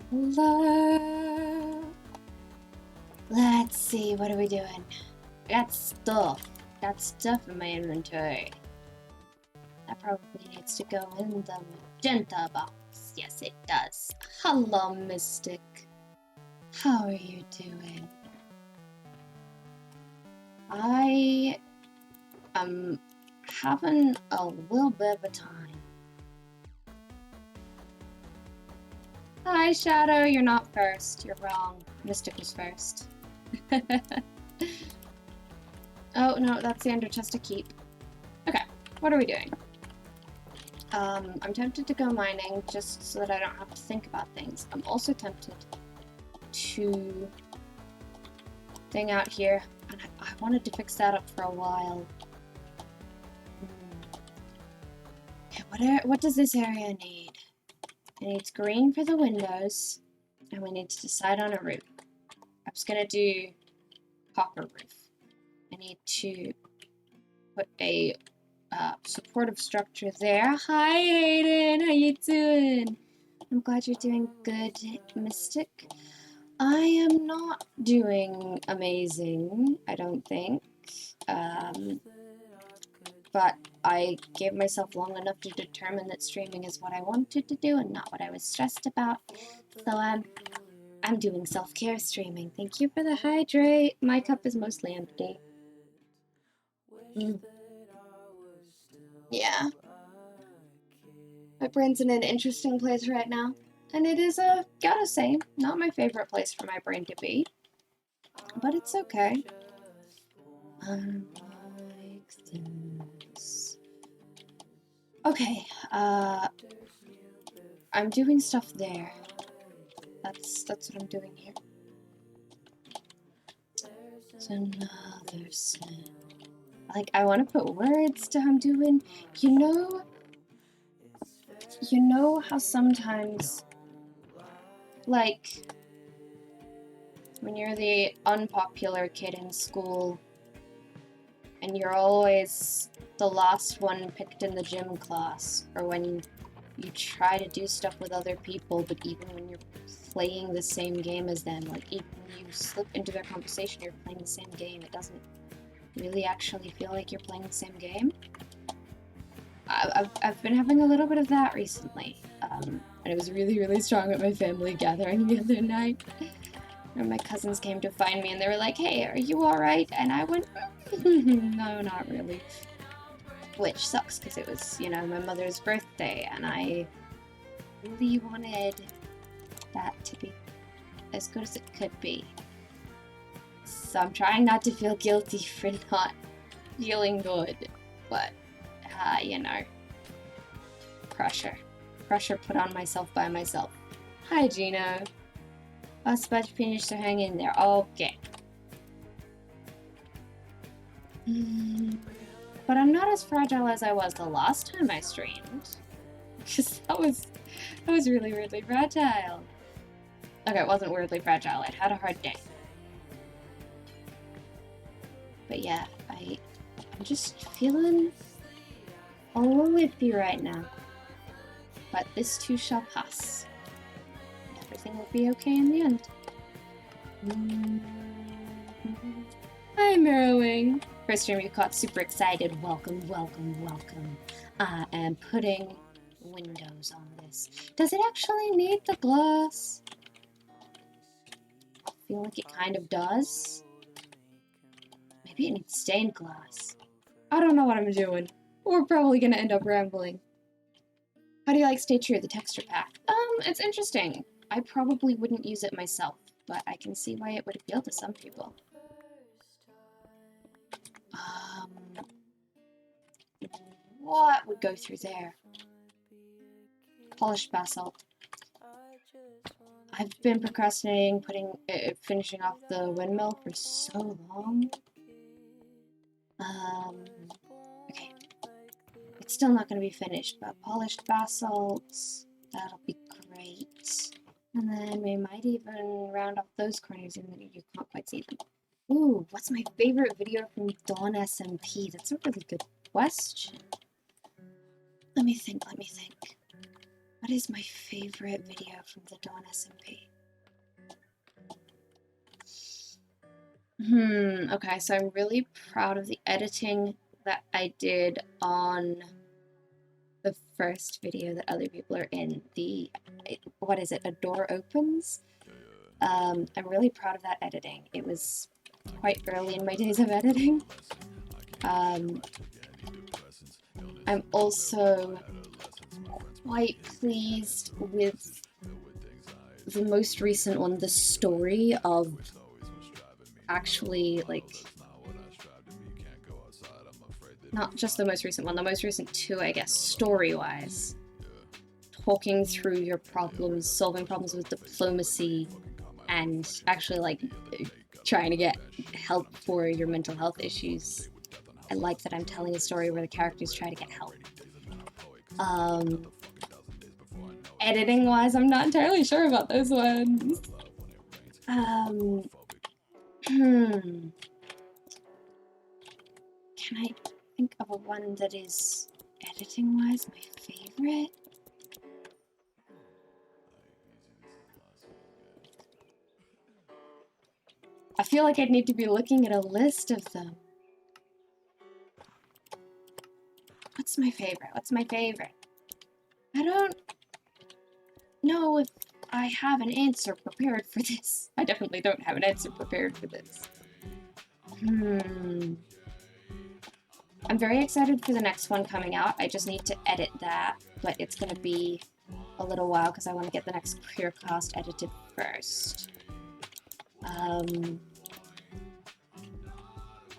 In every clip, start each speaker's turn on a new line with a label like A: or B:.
A: Hello. Let's see, what are we doing? I got stuff. Got stuff in my inventory. That probably needs to go in the magenta box. Yes, it does. Hello, Mystic. How are you doing? I am having a little bit of a time. Hi, Shadow. You're not first. You're wrong. Mystic was first. Oh, no, that's the ender chest to keep. Okay, what are we doing? I'm tempted to go mining just so that I don't have to think about things. I'm also tempted to thing out here, and I wanted to fix that up for a while. Okay, what does this area need? It needs green for the windows, and we need to decide on a roof. I was gonna do copper roof. I need to put a supportive structure there. Hi, Hayden. How you doing? I'm glad you're doing good, Mystic. I am not doing amazing, I don't think. But I gave myself long enough to determine that streaming is what I wanted to do and not what I was stressed about. So I'm doing self-care streaming. Thank you for the hydrate. My cup is mostly empty. Yeah. My brain's in an interesting place right now. And it is, gotta say, not my favorite place for my brain to be. But it's okay. Like this. Okay, I'm doing stuff there. That's what I'm doing here. It's another sin. Like, I want to put words to how I'm doing. You know how sometimes, like, when you're the unpopular kid in school, and you're always the last one picked in the gym class, or when you try to do stuff with other people, but even when you're playing the same game as them, like even when you slip into their conversation, you're playing the same game, it doesn't really actually feel like you're playing the same game. I've been having a little bit of that recently, and it was really, really strong at my family gathering the other night. And my cousins came to find me and they were like, hey, are you alright? And I went, no, not really. Which sucks because it was, you know, my mother's birthday and I really wanted that to be as good as it could be. So I'm trying not to feel guilty for not feeling good, but, you know, pressure put on myself by myself. Hi, Gino. I was about to finish, so hang in there. Okay. But I'm not as fragile as I was the last time I streamed. Because that was really weirdly fragile. Okay, it wasn't weirdly fragile. I'd had a hard day. But yeah, I'm just feeling a little whippy right now. But this too shall pass. Everything will be okay in the end. Hi, Mirrowing. First stream you caught, super excited. Welcome, welcome, welcome. I am putting windows on this. Does it actually need the glass? I feel like it kind of does. Maybe it needs stained glass. I don't know what I'm doing. We're probably gonna end up rambling. How do you like Stay True, the texture pack? It's interesting. I probably wouldn't use it myself, but I can see why it would appeal to some people. What would go through there? Polished basalt. I've been procrastinating finishing off the windmill for so long. Okay. It's still not going to be finished, but polished basalt, that'll be great. And then we might even round off those corners and then you can't quite see them. Ooh, what's my favorite video from Dawn SMP? That's a really good question. Let me think. What is my favorite video from the Dawn SMP? Okay, so I'm really proud of the editing that I did on the first video that other people are in. What is it? A Door Opens? I'm really proud of that editing. It was quite early in my days of editing. I'm also quite pleased with the most recent one, the story of actually, like, not just the most recent one, the most recent two, I guess, story-wise. Talking through your problems, solving problems with diplomacy, and actually, like, trying to get help for your mental health issues. I like that I'm telling a story where the characters try to get help. Editing-wise, I'm not entirely sure about those ones. Can I think of a one that is, editing-wise, my favorite? I feel like I'd need to be looking at a list of them. What's my favorite? What's my favorite? I don't know if I have an answer prepared for this. I definitely don't have an answer prepared for this. I'm very excited for the next one coming out. I just need to edit that, but it's gonna be a little while because I want to get the next Clearcast edited first.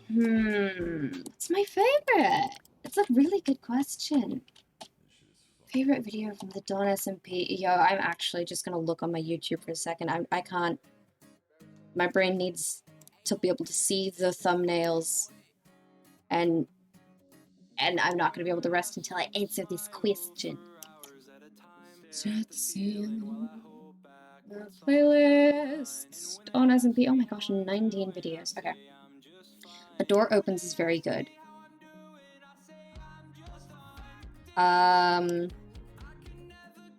A: What's my favorite? It's a really good question. Favorite video from the Dawn SMP? Yo, I'm actually just gonna look on my YouTube for a second. I can't... My brain needs to be able to see the thumbnails, and I'm not gonna be able to rest until I answer this question. Set the ceiling. Playlists. Dawn SMP. Oh my gosh, 19 videos. Okay. A Door Opens is very good.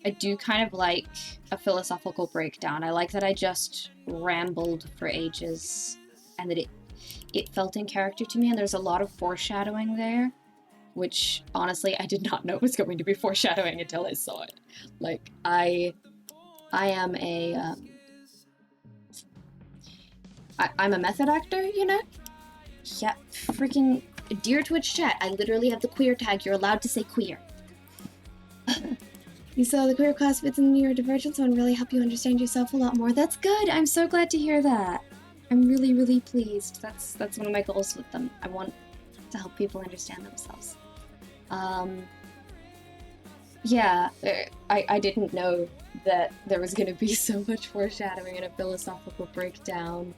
A: I do kind of like a philosophical breakdown. I like that I just rambled for ages and that it felt in character to me, and there's a lot of foreshadowing there, which honestly I did not know was going to be foreshadowing until I saw it. Like, I am a I'm a method actor, you know? Yeah, freaking dear Twitch chat, I literally have the queer tag. You're allowed to say queer. You saw the queer class fits in your divergence and really help you understand yourself a lot more. That's good. I'm so glad to hear that. I'm really, really pleased. That's one of my goals with them. I want to help people understand themselves. Yeah, I didn't know that there was going to be so much foreshadowing and a philosophical breakdown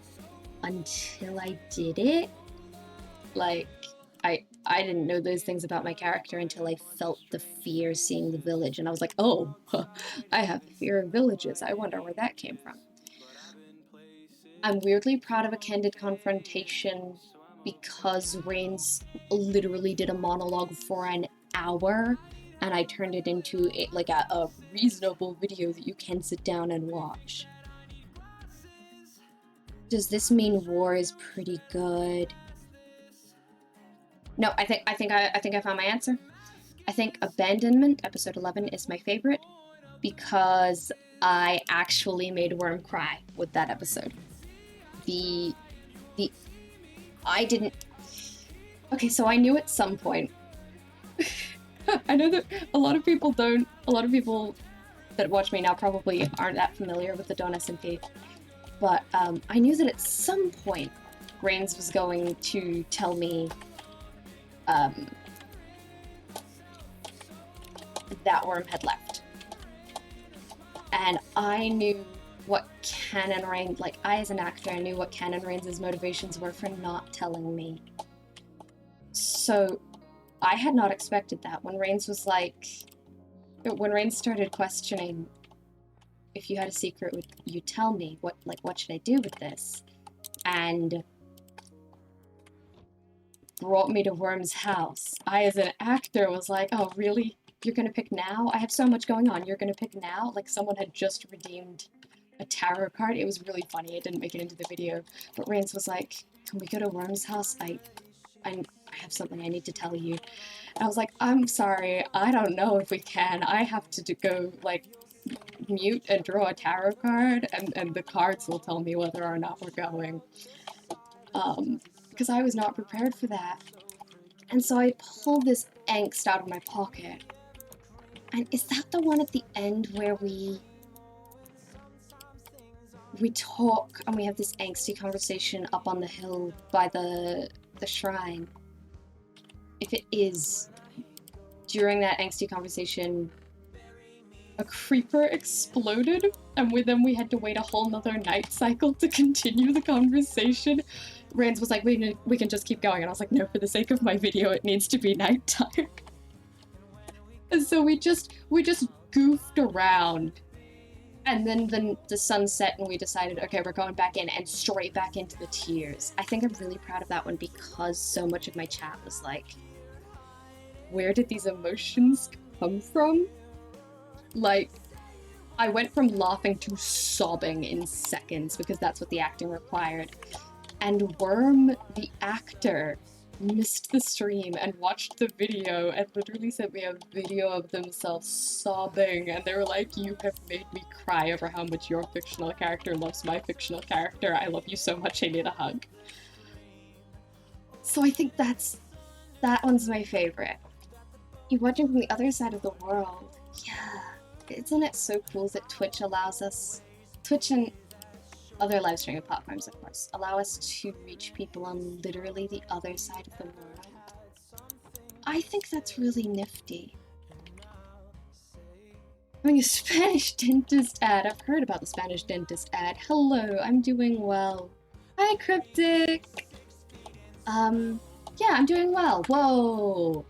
A: until I did it. Like, I didn't know those things about my character until I felt the fear seeing the village, and I was like, oh, I have a fear of villages. I wonder where that came from. I'm weirdly proud of a candid confrontation because Reigns literally did a monologue for an hour, and I turned it into a reasonable video that you can sit down and watch. Does this mean war is pretty good? No, I think I found my answer. I think Abandonment, episode 11, is my favorite because I actually made Worm cry with that episode. I didn't... Okay, so I knew at some point... I know that a lot of people that watch me now probably aren't that familiar with the Dawn SMP, but I knew that at some point Reigns was going to tell me that Worm had left. And I knew what Canon Reigns, like, I as an actor, I knew what Canon Reigns' motivations were for not telling me. So I had not expected that. When Reigns started questioning, if you had a secret, would you tell me? What should I do with this? And brought me to Worm's house. I, as an actor, was like, oh, really? you're gonna pick now? I have so much going on. You're gonna pick now? Like someone had just redeemed a tarot card. It was really funny. It didn't make it into the video. But Rains was like, can we go to Worm's house? I have something I need to tell you. And I was like, I'm sorry. I don't know if we can. I have to go, like, mute and draw a tarot card, and the cards will tell me whether or not we're going. Because I was not prepared for that. And so I pulled this angst out of my pocket. And is that the one at the end where we talk and we have this angsty conversation up on the hill by the shrine? If it is, during that angsty conversation, a creeper exploded, and then we had to wait a whole nother night cycle to continue the conversation. Rains was like, we can just keep going, and I was like, no, for the sake of my video, it needs to be nighttime. And so we just goofed around, and then the sun set, and we decided, okay, we're going back in, and straight back into the tears. I think I'm really proud of that one because so much of my chat was like, where did these emotions come from? Like, I went from laughing to sobbing in seconds because that's what the acting required. And Worm, the actor, missed the stream and watched the video and literally sent me a video of themselves sobbing, and they were like, you have made me cry over how much your fictional character loves my fictional character. I love you so much, I need a hug. So I think that one's my favorite. You're watching from the other side of the world. Yeah. Isn't it so cool that Twitch allows us, Twitch and other live streaming platforms, of course, allow us to reach people on literally the other side of the world? I think that's really nifty. Having a Spanish dentist ad. I've heard about the Spanish dentist ad. Hello, I'm doing well. Hi, Cryptic! Yeah, I'm doing well. Whoa!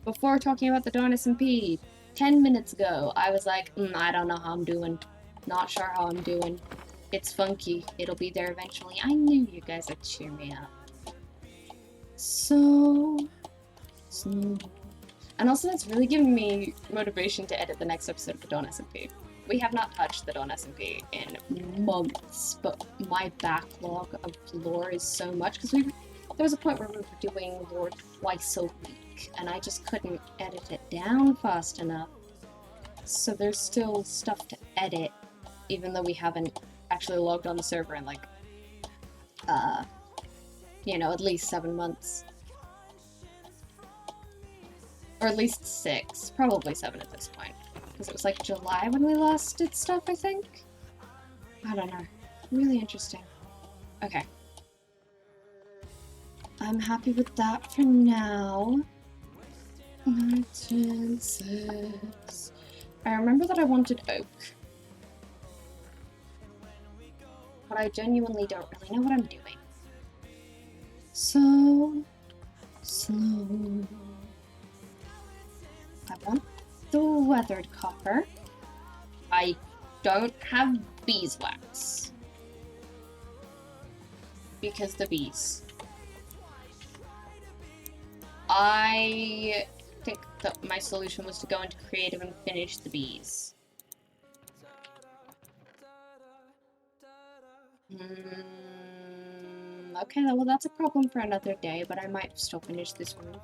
A: Before talking about the Dawn SMP, 10 minutes ago, I was like, I don't know how I'm doing. Not sure how I'm doing. It's funky. It'll be there eventually. I knew you guys would cheer me up. So... And also, that's really giving me motivation to edit the next episode of the Dawn SMP. We have not touched the Dawn SMP in months, but my backlog of lore is so much, because there was a point where we were doing lore twice a week, and I just couldn't edit it down fast enough. So there's still stuff to edit, even though we haven't actually logged on the server in, like, you know, at least 7 months. Or at least 6. Probably 7 at this point. Because it was like July when we last did stuff, I think? I don't know. Really interesting. Okay. I'm happy with that for now. 9, 10, 6. I remember that I wanted oak. But I genuinely don't really know what I'm doing. So slow. I want the weathered copper. I don't have beeswax. Because the bees. I think that my solution was to go into creative and finish the bees. Okay, well that's a problem for another day, but I might still finish this room.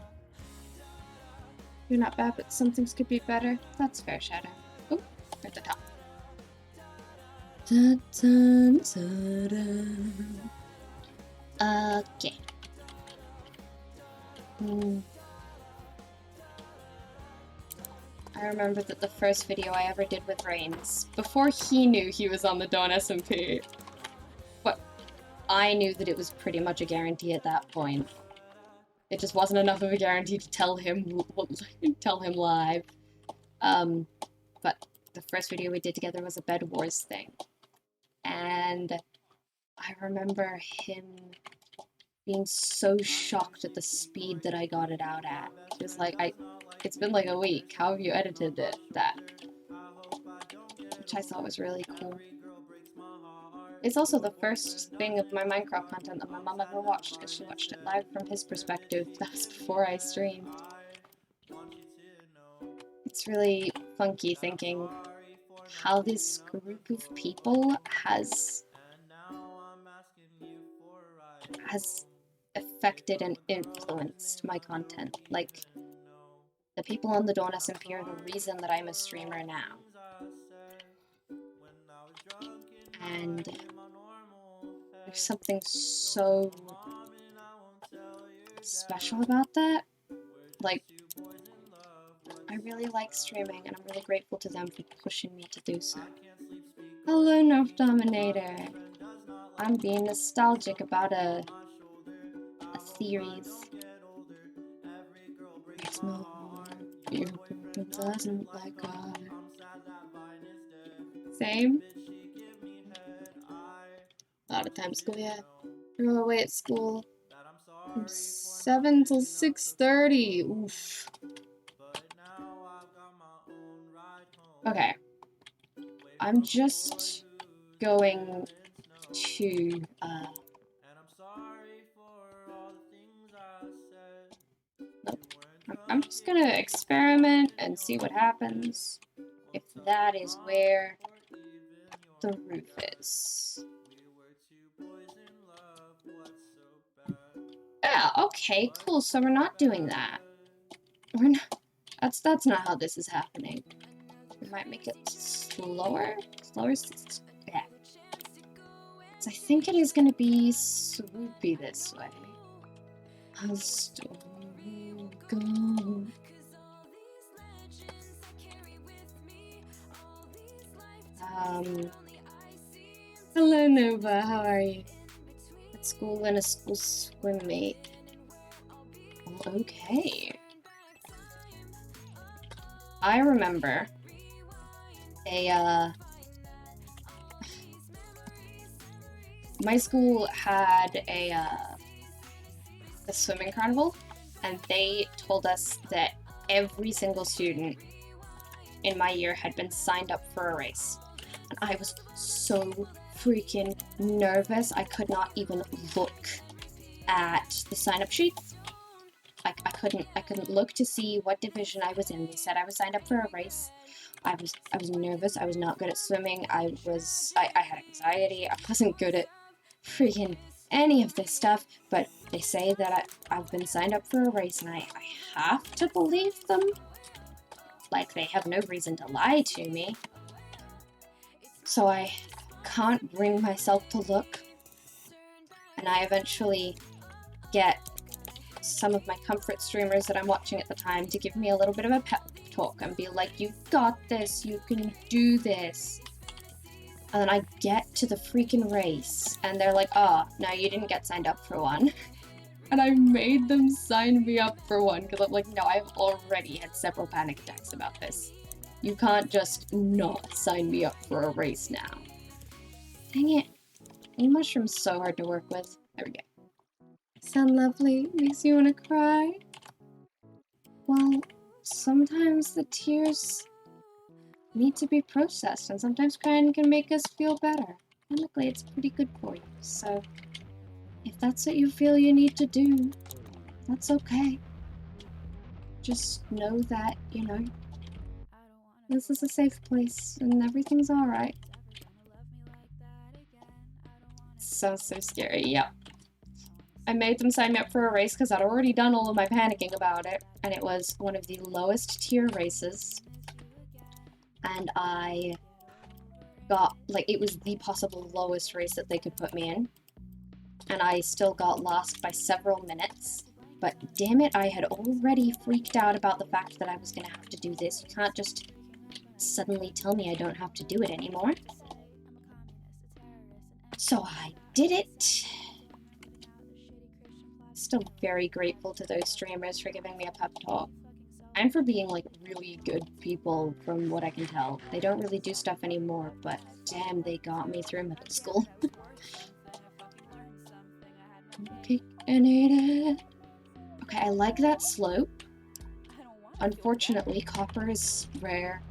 A: You're not bad, but some things could be better. That's fair, Shadow. Oop, at the top. Dun, dun, dun, dun. Okay. I remember that the first video I ever did with Rains, before he knew he was on the Dawn SMP, but I knew that it was pretty much a guarantee at that point. It just wasn't enough of a guarantee to tell him live. But the first video we did together was a Bed Wars thing. And I remember him being so shocked at the speed that I got it out at. He was like, it's been like a week. How have you edited that? Which I thought was really cool. It's also the first thing of my Minecraft content that my mom ever watched, because she watched it live from his perspective. That was before I streamed. It's really funky thinking how this group of people has affected and influenced my content. Like, the people on the Dawn SMP are the reason that I'm a streamer now. And there's something so special about that. Like, I really like streaming, and I'm really grateful to them for pushing me to do so. Hello, Nerf Dominator. I'm being nostalgic about a series. Makes my heart feel doesn't like God. Same. A lot of times school, yeah. We're away at school from 7 till 6:30. Oof. Okay. I'm just going to nope. I'm just gonna experiment and see what happens if that is where the roof is. Yeah, okay, cool. So we're not doing that. We're not. That's not how this is happening. We might make it slower. Slower. Yeah. So I think it is gonna be swoopy this way. How storm go. Hello Nova, how are you? At school and a school swim mate. Oh, okay. I remember my school had a swimming carnival, and they told us that every single student in my year had been signed up for a race. And I was so freaking nervous, I could not even look at the sign-up sheets. I couldn't look to see what division I was in. They said I was signed up for a race. I was nervous. I was not good at swimming. I had anxiety. I wasn't good at freaking any of this stuff. But they say that I've been signed up for a race, and I have to believe them. Like, they have no reason to lie to me. So I can't bring myself to look. And I eventually get some of my comfort streamers that I'm watching at the time to give me a little bit of a pep talk and be like, you got this, you can do this. And then I get to the freaking race, and they're like, oh, no, you didn't get signed up for one. And I made them sign me up for one, because I'm like, no, I've already had several panic attacks about this. You can't just not sign me up for a race now. Dang it. E-mushroom's so hard to work with. There we go. Sound lovely? Makes you want to cry? Well, sometimes the tears need to be processed, and sometimes crying can make us feel better. And luckily, it's pretty good for you, so if that's what you feel you need to do, that's okay. Just know that, you know, this is a safe place, and everything's alright. Sounds so scary, yeah. I made them sign me up for a race because I'd already done all of my panicking about it, and it was one of the lowest tier races. And I got, like, it was the possible lowest race that they could put me in. And I still got lost by several minutes. But damn it, I had already freaked out about the fact that I was gonna have to do this. You can't just suddenly tell me I don't have to do it anymore. So I did it. Still very grateful to those streamers for giving me a pep talk. And for being, like, really good people, from what I can tell. They don't really do stuff anymore, but damn, they got me through middle school. Okay, I like that slope. Unfortunately, copper is rare.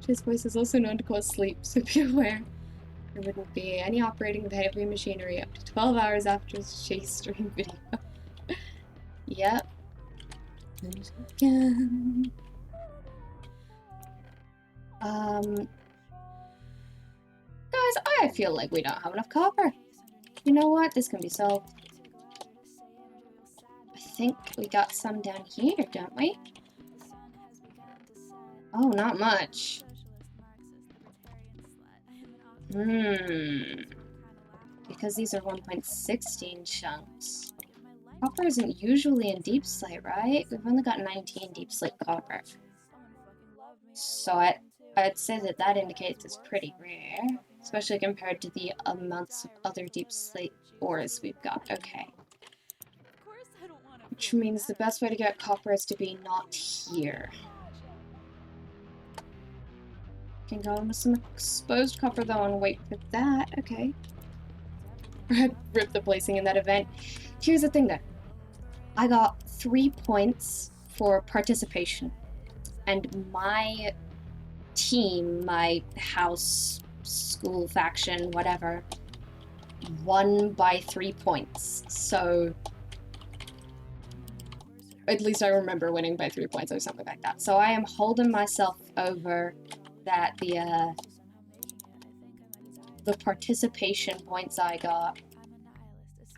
A: His voice is also known to cause sleep, so be aware. There wouldn't be any operating with heavy machinery up to 12 hours after Chase stream video. Yep. Again. Guys, I feel like we don't have enough copper. You know what? This can be solved. I think we got some down here, don't we? Oh, not much. Because these are 1.16 chunks. Copper isn't usually in deep slate, right? We've only got 19 deep slate copper. So I'd say that indicates it's pretty rare, especially compared to the amounts of other deep slate ores we've got. Okay. Which means the best way to get copper is to be not here. Can go in with some exposed copper though and wait for that. Okay. Rip the placing in that event. Here's the thing though. I got 3 points for participation. And my team, my house, school faction, whatever, won by 3 points. So at least I remember winning by 3 points or something like that. So I am holding myself over that the participation points I got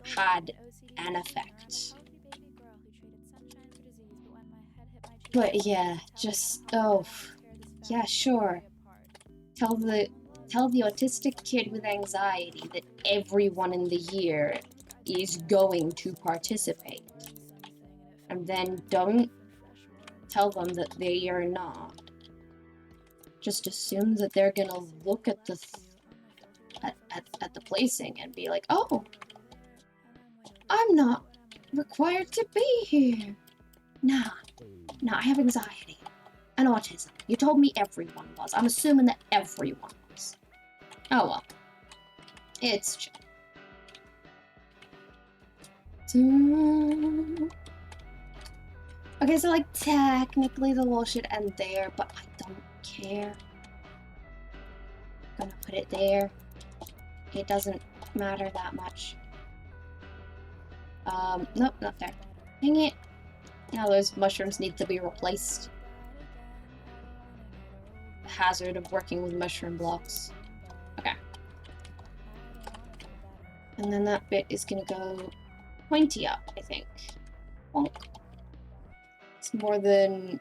A: had an effect. But yeah, just, oh, yeah, sure. Tell the autistic kid with anxiety that everyone in the year is going to participate. And then don't tell them that they are not. Just assume that they're gonna look at the at the placing and be like, oh, I'm not required to be here. Nah, I have anxiety and autism. You told me everyone was. I'm assuming that everyone was. Oh well. It's chill. Okay, so like technically the wall should end there, but I don't care. I'm gonna put it there. It doesn't matter that much. Nope, not there. Dang it. Now those mushrooms need to be replaced. The hazard of working with mushroom blocks. Okay. And then that bit is gonna go pointy up, I think. Bonk. It's more than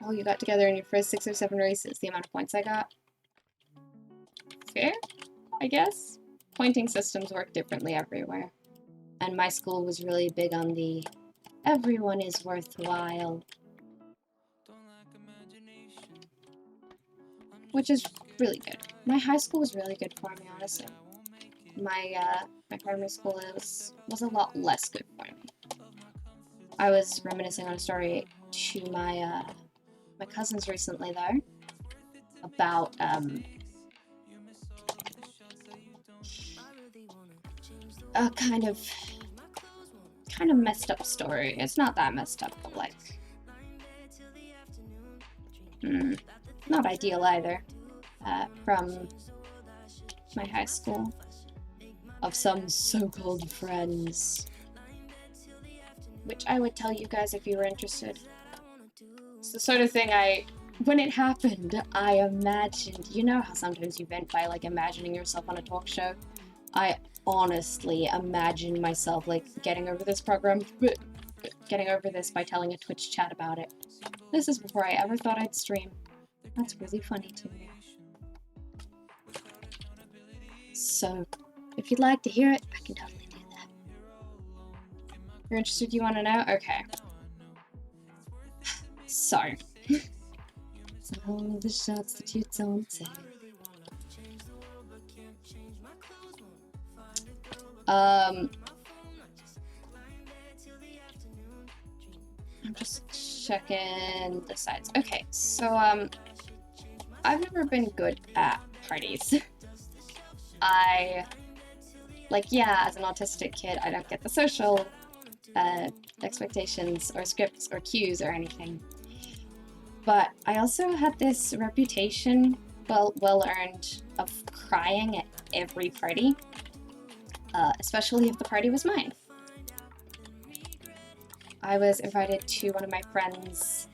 A: all you got together in your first 6 or 7 races, the amount of points I got. Fair, I guess? Pointing systems work differently everywhere. And my school was really big on the everyone is worthwhile. Which is really good. My high school was really good for me, honestly. My primary school was a lot less good for me. I was reminiscing on a story to my my cousins recently though about a kind of messed up story. It's not that messed up, but like not ideal either. From my high school of some so-called friends, which I would tell you guys if you were interested. It's the sort of thing when it happened, I imagined, you know how sometimes you vent by like imagining yourself on a talk show? I honestly imagined myself like getting over this by telling a Twitch chat about it. This is before I ever thought I'd stream. That's really funny to me. So, if you'd like to hear it, I can totally do that. You're interested? You want to know? Okay. So, some of the shots that you don't take. I'm just checking the sides. Okay, so I've never been good at parties. As an autistic kid, I don't get the social expectations or scripts or cues or anything. But I also had this reputation, well earned, of crying at every party, especially if the party was mine. I was invited to one of my friends'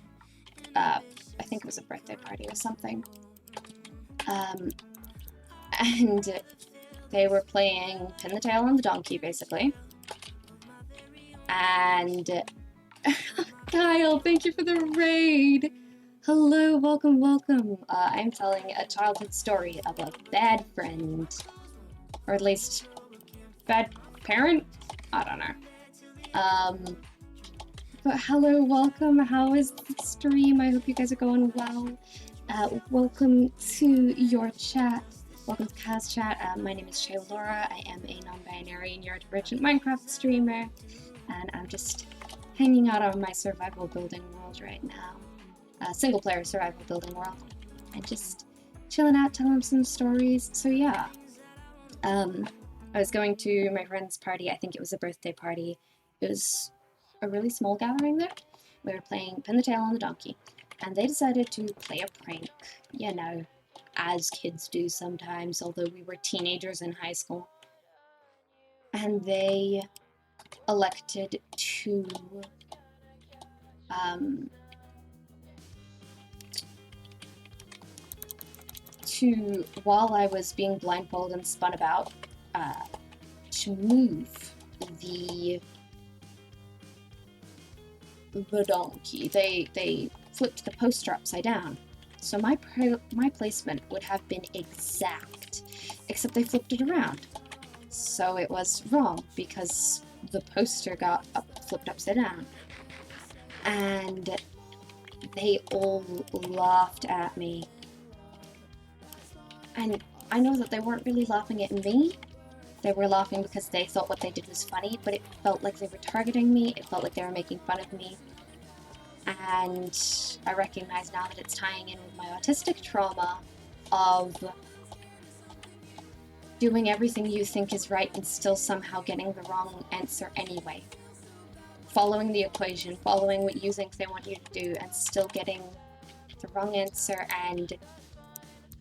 A: I think it was a birthday party or something. And they were playing Pin the Tail on the Donkey, basically. And Kyle, thank you for the raid! Hello, welcome, welcome. I'm telling a childhood story of a bad friend. Or at least, bad parent? I don't know. But hello, welcome. How is the stream? I hope you guys are going well. Welcome to your chat. Welcome to Kaz chat. My name is Shay Laura. I am a non-binary neurodivergent Minecraft streamer. And I'm just hanging out on my survival building world right now. Single player survival building world. And just chilling out, telling some stories. So yeah. I was going to my friend's party. I think it was a birthday party. It was a really small gathering there. We were playing Pin the Tail on the Donkey. And they decided to play a prank. You know, as kids do sometimes, although we were teenagers in high school. And they elected to while I was being blindfolded and spun about, to move the donkey. They flipped the poster upside down. So my placement would have been exact, except they flipped it around. So it was wrong because the poster got flipped upside down. And they all laughed at me. And I know that they weren't really laughing at me. They were laughing because they thought what they did was funny, but it felt like they were targeting me. It felt like they were making fun of me. And I recognize now that it's tying in with my autistic trauma of doing everything you think is right and still somehow getting the wrong answer anyway. Following the equation, following what you think they want you to do, and still getting the wrong answer and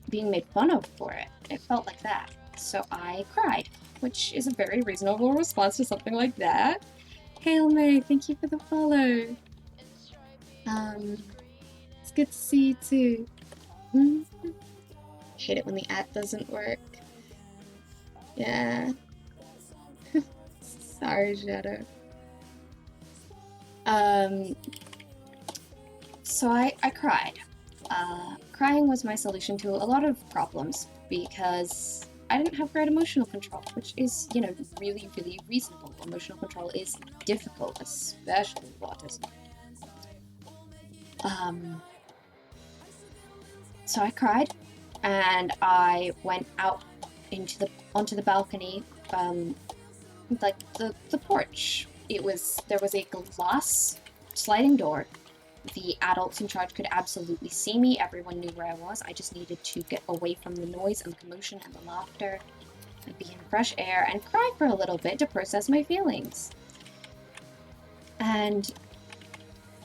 A: being made fun of for it. It felt like that. So I cried, which is a very reasonable response to something like that. Hail May, thank you for the follow. It's good to see you too. I hate it when the @ doesn't work. Yeah. Sorry, Shadow. So I cried. Crying was my solution to a lot of problems because I didn't have great emotional control, which is, you know, really, really reasonable. Emotional control is difficult, especially with autism. So I cried, and I went out onto the balcony, like the porch. There was a glass sliding door. The adults in charge could absolutely see me. Everyone knew where I was. I just needed to get away from the noise and the commotion and the laughter and be in fresh air and cry for a little bit to process my feelings. And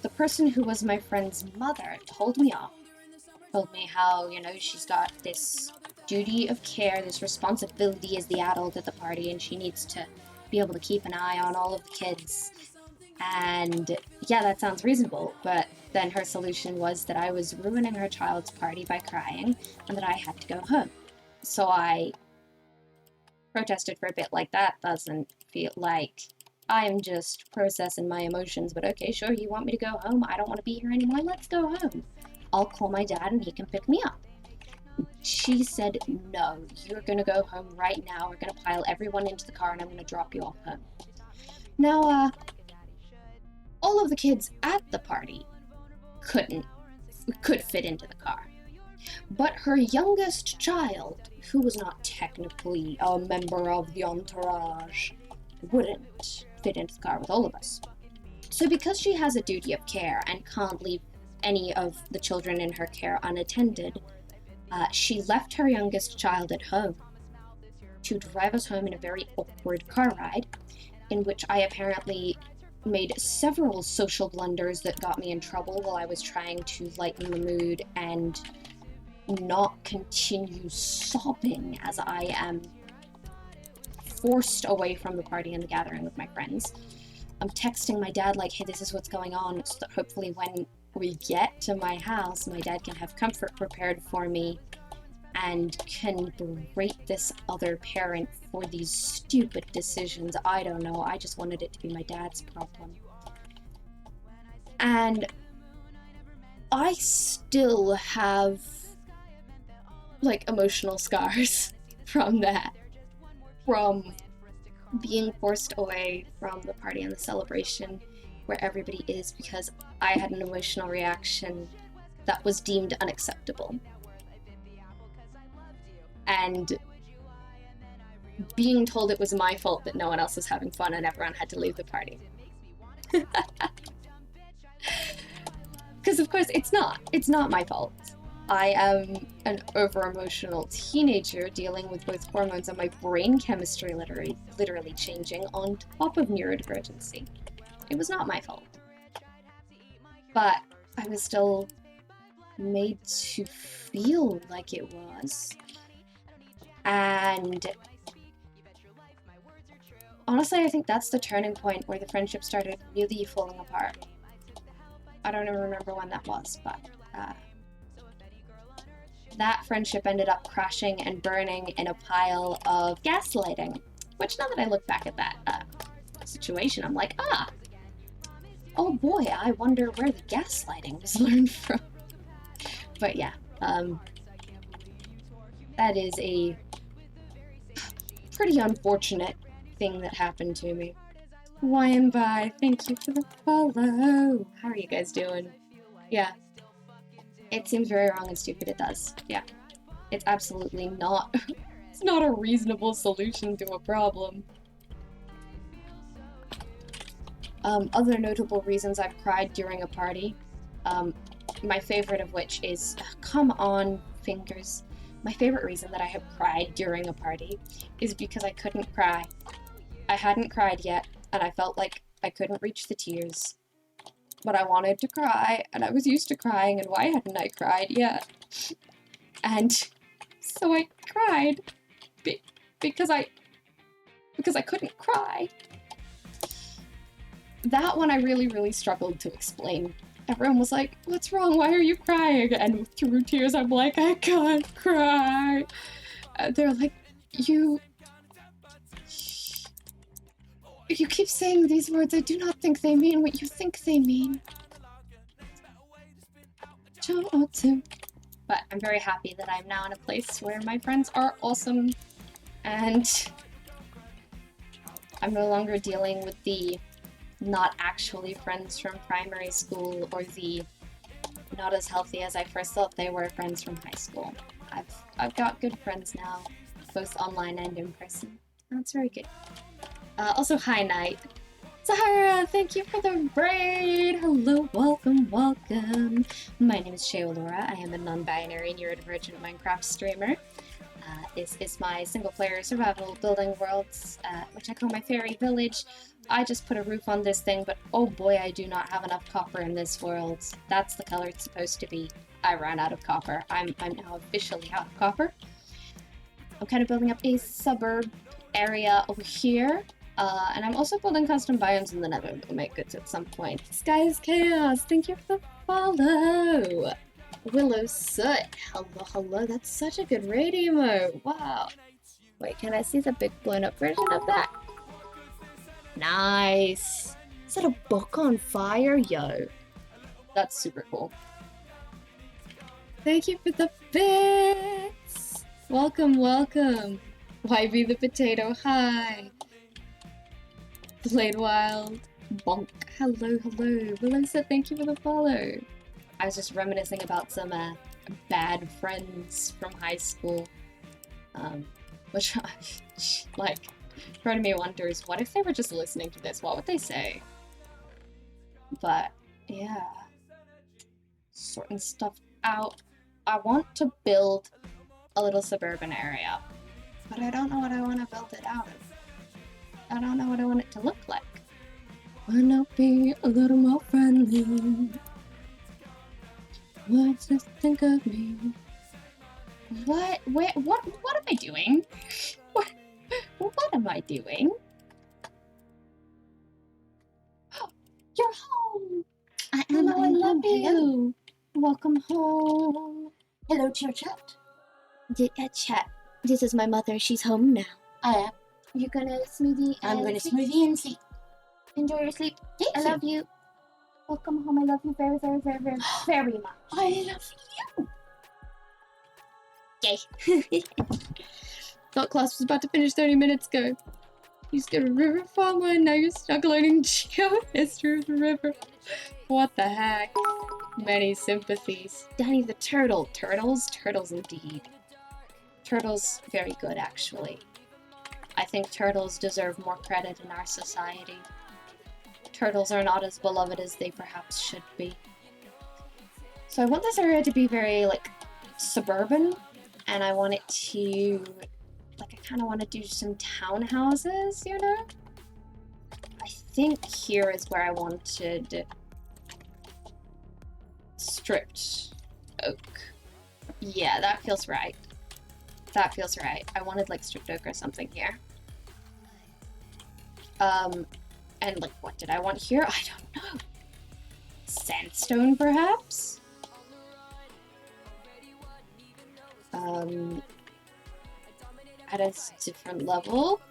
A: the person who was my friend's mother told me off. Told me how, you know, she's got this duty of care, this responsibility as the adult at the party, and she needs to be able to keep an eye on all of the kids. And yeah, that sounds reasonable, but then her solution was that I was ruining her child's party by crying and that I had to go home. So I protested for a bit, like, that doesn't feel like I'm just processing my emotions, but okay, sure, you want me to go home? I don't want to be here anymore, let's go home. I'll call my dad and he can pick me up. She said, no, you're gonna go home right now, we're gonna pile everyone into the car and I'm gonna drop you off home. Now, all of the kids at the party could fit into the car. But her youngest child, who was not technically a member of the entourage, wouldn't fit into the car with all of us. So because she has a duty of care and can't leave any of the children in her care unattended, she left her youngest child at home to drive us home in a very awkward car ride, in which I apparently made several social blunders that got me in trouble while I was trying to lighten the mood and not continue sobbing as I am forced away from the party and the gathering with my friends. I'm texting my dad like, hey, this is what's going on, so that hopefully when we get to my house, my dad can have comfort prepared for me and can berate this other parent for these stupid decisions. I don't know. I just wanted it to be my dad's problem. And I still have, like, emotional scars from that. From being forced away from the party and the celebration where everybody is because I had an emotional reaction that was deemed unacceptable. And being told it was my fault that no one else was having fun and everyone had to leave the party. Because of course it's not my fault. I am an over-emotional teenager dealing with both hormones and my brain chemistry literally changing on top of neurodivergency. It was not my fault. But I was still made to feel like it was. And honestly, I think that's the turning point where the friendship started really falling apart. I don't even remember when that was, but that friendship ended up crashing and burning in a pile of gaslighting. Which, now that I look back at that situation, I'm like, oh boy, I wonder where the gaslighting was learned from. But yeah, that is a pretty unfortunate thing that happened to me. Wine by, thank you for the follow. How are you guys doing? Yeah. It seems very wrong and stupid, it does. Yeah. It's absolutely not. It's not a reasonable solution to a problem. Other notable reasons I've cried during a party. My favorite of which is, come on, fingers. My favorite reason that I have cried during a party is because I couldn't cry. I hadn't cried yet, and I felt like I couldn't reach the tears. But I wanted to cry, and I was used to crying, and why hadn't I cried yet? And so I cried because I couldn't cry. That one I really, really struggled to explain. Everyone was like, what's wrong? Why are you crying? And through tears, I'm like, I can't cry. They're like, you keep saying these words. I do not think they mean what you think they mean. But I'm very happy that I'm now in a place where my friends are awesome and I'm no longer dealing with the not actually friends from primary school or the not as healthy as I first thought they were friends from high school. I've got good friends now, both online and in person. That's very good. Also, hi Night. Zahara, thank you for the raid! Hello, welcome, welcome. My name is Sheolora. I am a non-binary neurodivergent Minecraft streamer. This is my single-player survival building worlds, which I call my fairy village. I just put a roof on this thing, but oh boy, I do not have enough copper in this world. That's the color it's supposed to be. I ran out of copper. I'm now officially out of copper. I'm kind of building up a suburb area over here. And I'm also building custom biomes in the nether that will make goods at some point. Skies Chaos, thank you for the follow! Willow Soot, hello, that's such a good raid emo! Wow! Wait, can I see the big blown up version of that? Nice! Is that a book on fire? Yo. That's super cool. Thank you for the bits! Welcome, welcome! YB the Potato, hi! Played Wild, bonk, hello, Willow said thank you for the follow. I was just reminiscing about some bad friends from high school, which, like, part of me wonders, what if they were just listening to this? What would they say? But, yeah, sorting stuff out. I want to build a little suburban area, but I don't know what I want to build it out of. I don't know what I want it to look like. Why not be a little more friendly? What's just think of me? What? Wait, what am I doing? What am I doing? You're home! I am you. Welcome home.
B: Hello to your chat.
A: Chat. This is my mother. She's home now.
B: I am.
A: You're gonna smoothie.
B: I'm gonna smoothie and sleep.
A: Enjoy your sleep.
B: Thank
A: I
B: you.
A: love you. Welcome home. I love you very, very, very, very, very much.
B: I love you.
A: Yay. Thought class was about to finish 30 minutes ago. You skipped a river farmland, now you're stuck learning geohistory of the river. What the heck? Many sympathies. Danny the turtle. Turtles? Turtles indeed. Turtles, very good actually. I think turtles deserve more credit in our society. Turtles are not as beloved as they perhaps should be. So I want this area to be very, like, suburban, and I want it to, like, I kind of want to do some townhouses, you know? I think here is where I wanted stripped oak. Yeah, that feels right. That feels right. I wanted, like, stripped oak or something here. And, like, what did I want here? I don't know. Sandstone, perhaps? At a different level.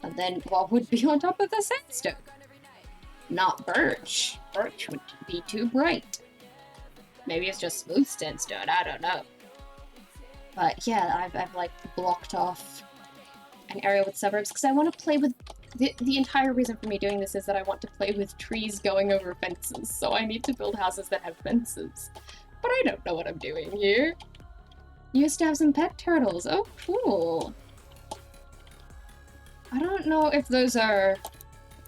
A: And then what would be on top of the sandstone? Not birch. Birch would be too bright. Maybe it's just smooth sandstone, I don't know. But yeah, I've like blocked off an area with suburbs because I want to play with the entire reason for me doing this is that I want to play with trees going over fences, so I need to build houses that have fences. But I don't know what I'm doing here. You used to have some pet turtles. Oh, cool. I don't know if those are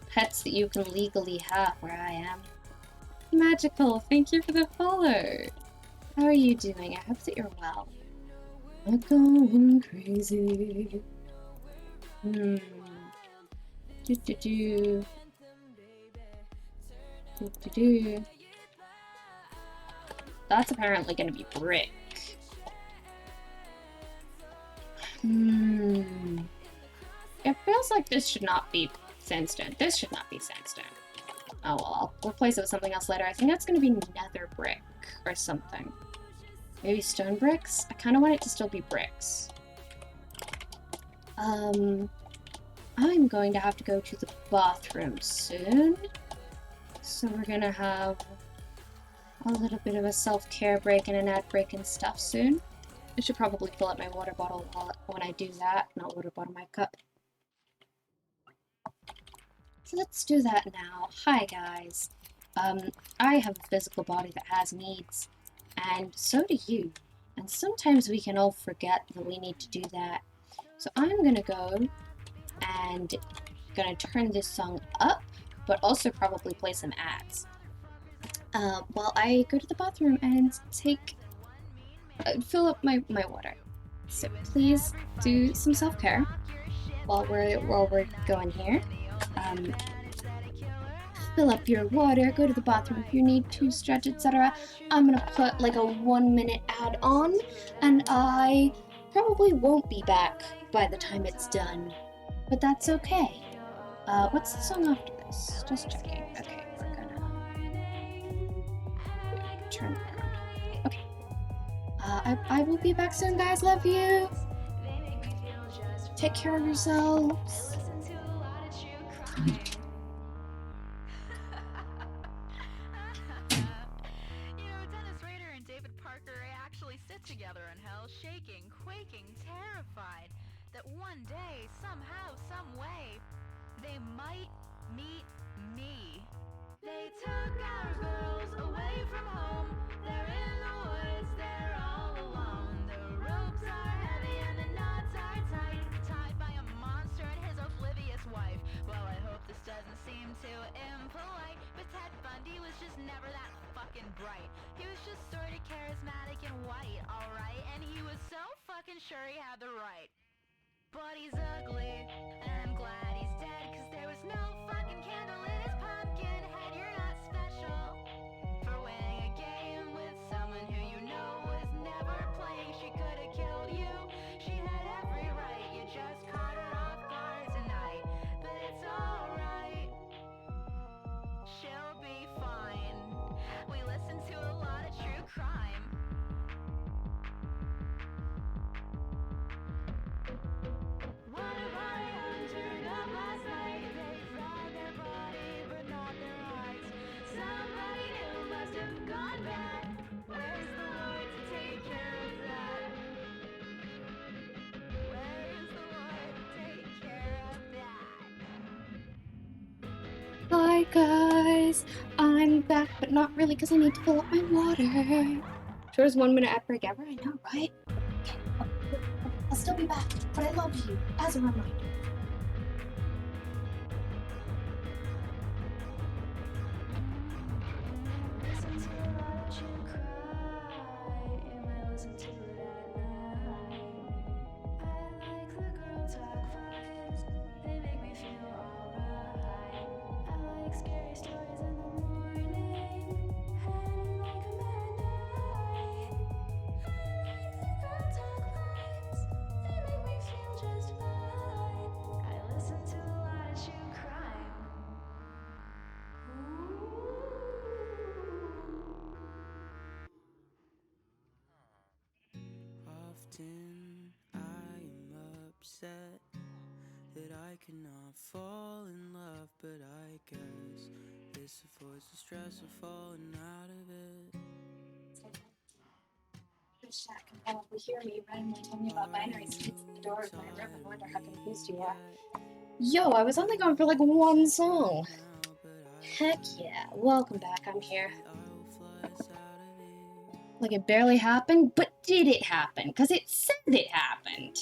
A: pets that you can legally have where I am. Magical, thank you for the follow. How are you doing? I hope that you're well. I'm going crazy. That's apparently gonna be brick. It feels like this should not be sandstone. This should not be sandstone. Oh well, I'll replace it with something else later. I think that's gonna be nether brick or something. Maybe stone bricks? I kinda want it to still be bricks. I'm going to have to go to the bathroom soon. So we're gonna have a little bit of a self-care break and an ad break and stuff soon. I should probably fill up my water bottle when I do that. Not water bottle, my cup. So let's do that now. Hi guys. I have a physical body that has needs, and so do you. And sometimes we can all forget that we need to do that. So I'm gonna go and gonna turn this song up, but also probably play some ads. While I go to the bathroom and fill up my water. So please do some self-care while we're going here. Fill up your water, go to the bathroom if you need to, stretch, etc. I'm gonna put like a 1-minute ad on, and I probably won't be back by the time it's done, but that's okay. What's the song after this? Just checking. Okay, we're gonna turn around. Okay. I will be back soon, guys. Love you. Take care of yourselves.
C: Together in hell, shaking, quaking, terrified that one day, somehow, some way, they might meet me. They took our girls away from home. They're in the woods, they're all alone. The ropes are heavy and the knots are tight, tied by a monster and his oblivious wife. Well, I hope this doesn't seem too impolite, but Ted Bundy was just never that fucking bright. He was just sort of charismatic and white, alright? And he was so fucking sure he had the right. But he's ugly, and I'm glad he's dead, cause there was no fucking candle in his pumpkin head. You're not special for winning a game with someone who you know was never playing. She could have killed you, she had every right. You just caught her off guard tonight, but it's alright. She'll be fine. We listened to
A: guys, I'm back, but not really because I need to fill up my water. Shortest 1 minute ad break ever, I know, right?
B: Okay, I'll still be back, but I love you, as a reminder.
D: Often I'm upset that I cannot fall in love, but I guess this avoids the stress of falling out of it.
A: This chat can probably hear me randomly tell me about binary states at the door of my room and wonder how confused you are. Yo, I was only going for like one song. Heck yeah, welcome back, I'm here. Like it barely happened, but did it happen? Because it said it happened.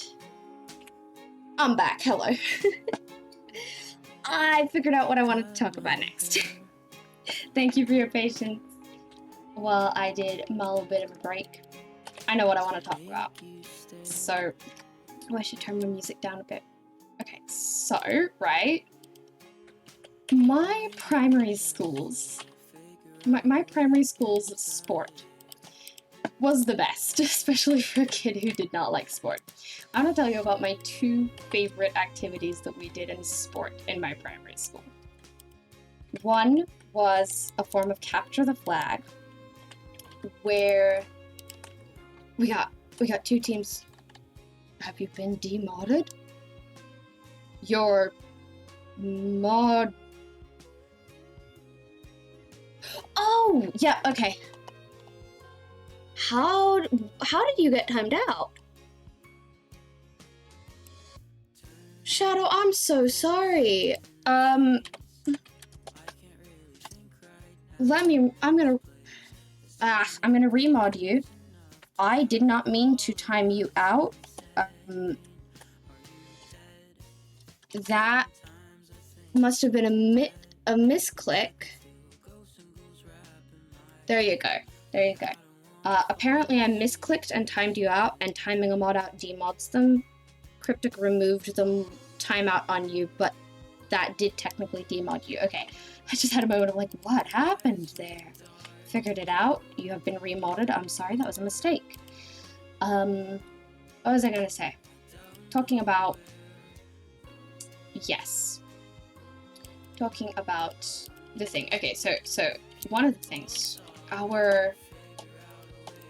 A: I'm back, hello. I figured out what I wanted to talk about next. Thank you for your patience while I did my little bit of a break. I know what I want to talk about. So, oh, I should turn my music down a bit. Okay, so, right, my primary school's sport was the best, especially for a kid who did not like sport. I'm gonna tell you about my two favorite activities that we did in sport in my primary school. One was a form of capture the flag, where we got two teams. Have you been demodded? Your mod. Oh, yeah, okay. How did you get timed out? Shadow, I'm so sorry. I'm gonna remod you. I did not mean to time you out. That must have been a misclick. There you go. Apparently I misclicked and timed you out, and timing a mod out demods them. Cryptic removed the timeout on you, but that did technically demod you. Okay, I just had a moment of like, what happened there? Figured it out. You have been remodded. I'm sorry, that was a mistake. What was I gonna say? Talking about the thing. Okay, so one of the things,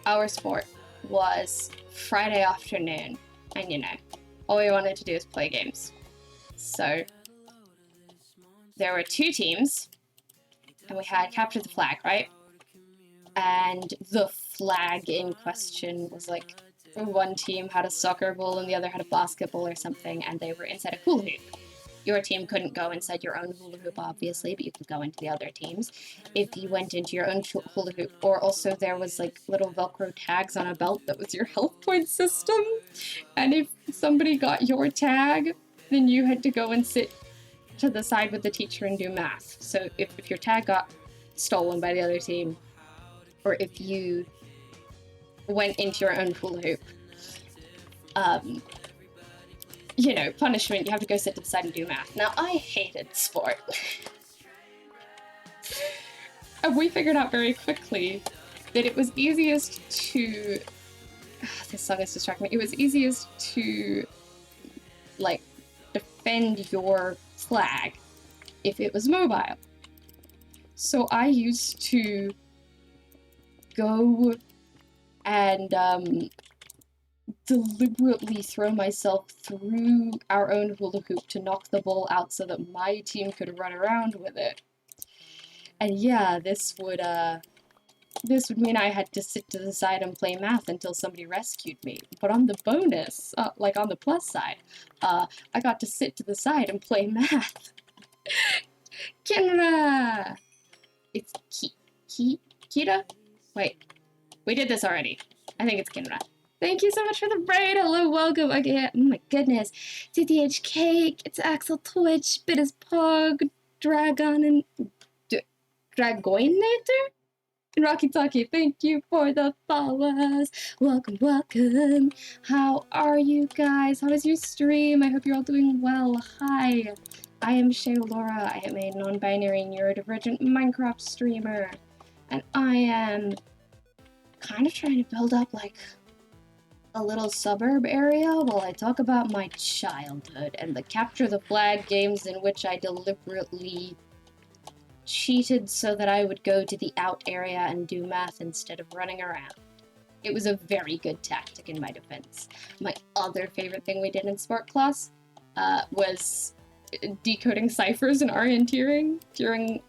A: our sport was Friday afternoon, and you know, all we wanted to do was play games. So there were two teams, and we had capture the flag, right? And the flag in question was like, one team had a soccer ball and the other had a basketball or something, and they were inside a hula hoop. Your team couldn't go inside your own hula hoop, obviously, but you could go into the other teams if you went into your own hula hoop. Or also there was like little Velcro tags on a belt that was your health point system. And if somebody got your tag, then you had to go and sit to the side with the teacher and do math. So if your tag got stolen by the other team, or if you went into your own hula hoop, you know, punishment, you have to go sit to the side and do math. Now, I hated sport. And we figured out very quickly that it was easiest to... this song is distracting me. It was easiest to, like, defend your flag if it was mobile. So I used to go and deliberately throw myself through our own hula hoop to knock the ball out so that my team could run around with it. And yeah, this would mean I had to sit to the side and play math until somebody rescued me. But on the bonus, like on the plus side, I got to sit to the side and play math. Kinra! It's Kira? Wait, we did this already. I think it's Kinra. Thank you so much for the raid. Hello, welcome. Okay, oh my goodness. CTH Cake, it's Axel Twitch, Bitters Pog, Dragon, and Dragoinator? And Rocky Talkie, thank you for the follows. Welcome, welcome. How are you guys? How is your stream? I hope you're all doing well. Hi, I am Shay Laura. I am a non-binary neurodivergent Minecraft streamer. And I am kind of trying to build up like a little suburb area while I talk about my childhood and the capture the flag games in which I deliberately cheated so that I would go to the out area and do math instead of running around. It was a very good tactic in my defense. My other favorite thing we did in sport class was decoding ciphers and orienteering during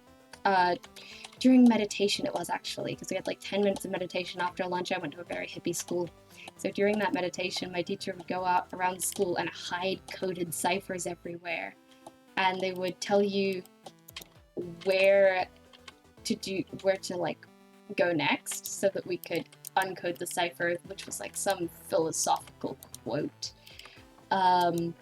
A: meditation. It was actually, because we had like 10 minutes of meditation after lunch. I went to a very hippie school. So during that meditation, my teacher would go out around the school and hide coded ciphers everywhere. And they would tell you where to like go next so that we could uncode the cipher, which was like some philosophical quote. And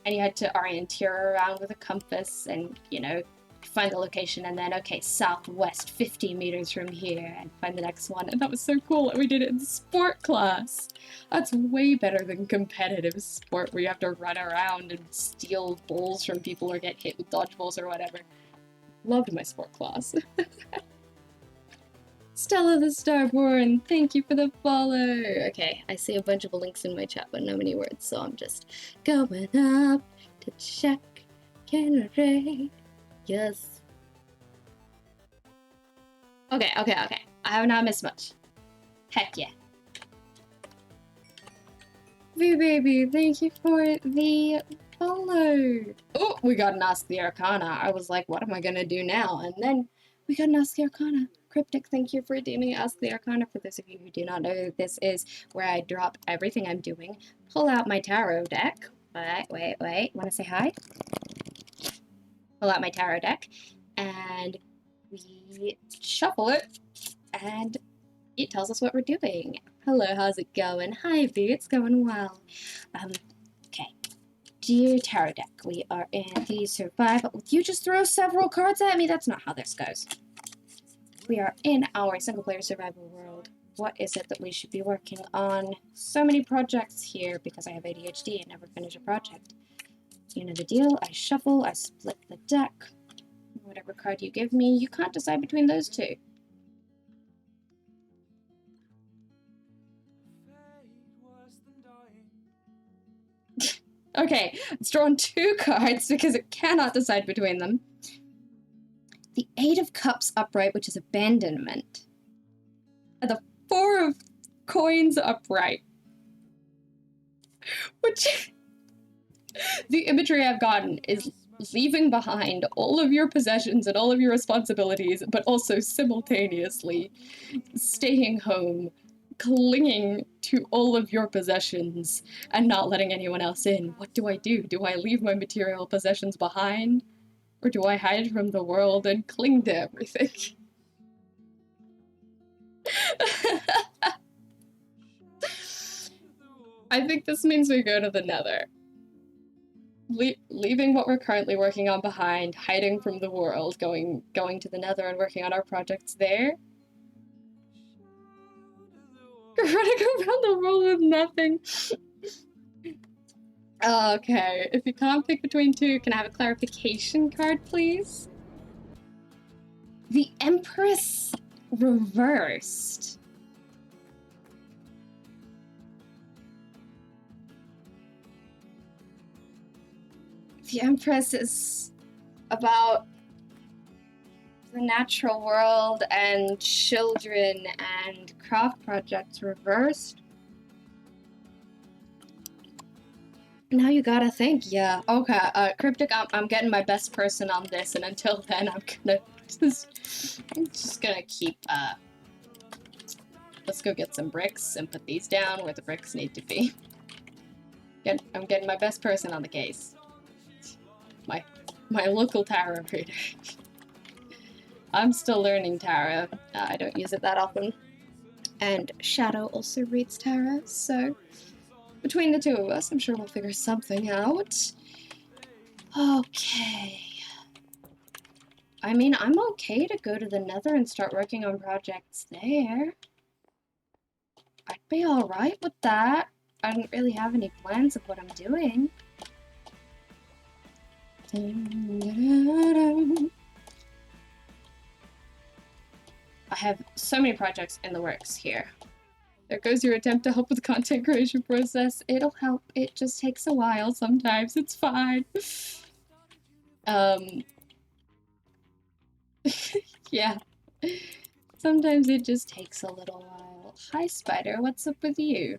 A: you had to orienteer around with a compass and, you know, find the location and then, okay, southwest 50 meters from here and find the next one. And that was so cool. And we did it in sport class. That's way better than competitive sport where you have to run around and steal balls from people or get hit with dodgeballs or whatever. Loved my sport class. Stella the Starborn, thank you for the follow. Okay, I see a bunch of links in my chat, but no many words, so I'm just going up to check. Can I raid? Yes. Okay. I have not missed much. Heck yeah. V-Baby, thank you for the follow. Oh, we got an Ask the Arcana. I was like, what am I gonna do now? And then we got an Ask the Arcana. Cryptic, thank you for redeeming Ask the Arcana. For those of you who do not know, this is where I drop everything I'm doing, pull out my tarot deck. Wait. Wanna say hi? Pull out my tarot deck, and we shuffle it, and it tells us what we're doing. Hello, how's it going? Hi, V, it's going well. Okay. Dear tarot deck, we are in the survival. You just throw several cards at me? That's not how this goes. We are in our single-player survival world. What is it that we should be working on? So many projects here because I have ADHD and never finish a project. You know the deal. I shuffle, I split the deck. Whatever card you give me, you can't decide between those two. Okay, it's drawn 2 cards because it cannot decide between them. The 8 of Cups upright, which is abandonment. And the 4 of Coins upright. Which... the imagery I've gotten is leaving behind all of your possessions and all of your responsibilities, but also simultaneously staying home, clinging to all of your possessions, and not letting anyone else in. What do I do? Do I leave my material possessions behind? Or do I hide from the world and cling to everything? I think this means we go to the Nether. Leaving what we're currently working on behind, hiding from the world, going to the Nether and working on our projects there. Running around the world with nothing. Okay, if you can't pick between 2, can I have a clarification card, please? The Empress reversed. The Empress is about the natural world and children and craft projects reversed. Now you gotta think, yeah. Okay, Cryptic, I'm getting my best person on this, and until then, I'm just gonna keep, let's go get some bricks and put these down where the bricks need to be. I'm getting my best person on the case. my local tarot reader. I'm still learning tarot. I don't use it that often. And Shadow also reads tarot, so between the two of us, I'm sure we'll figure something out. Okay. I mean, I'm okay to go to the Nether and start working on projects there. I'd be alright with that. I don't really have any plans of what I'm doing. I have so many projects in the works here. There goes your attempt to help with the content creation process. It'll help. It just takes a while sometimes. It's fine. Yeah. Sometimes it just takes a little while. Hi, Spider. What's up with you?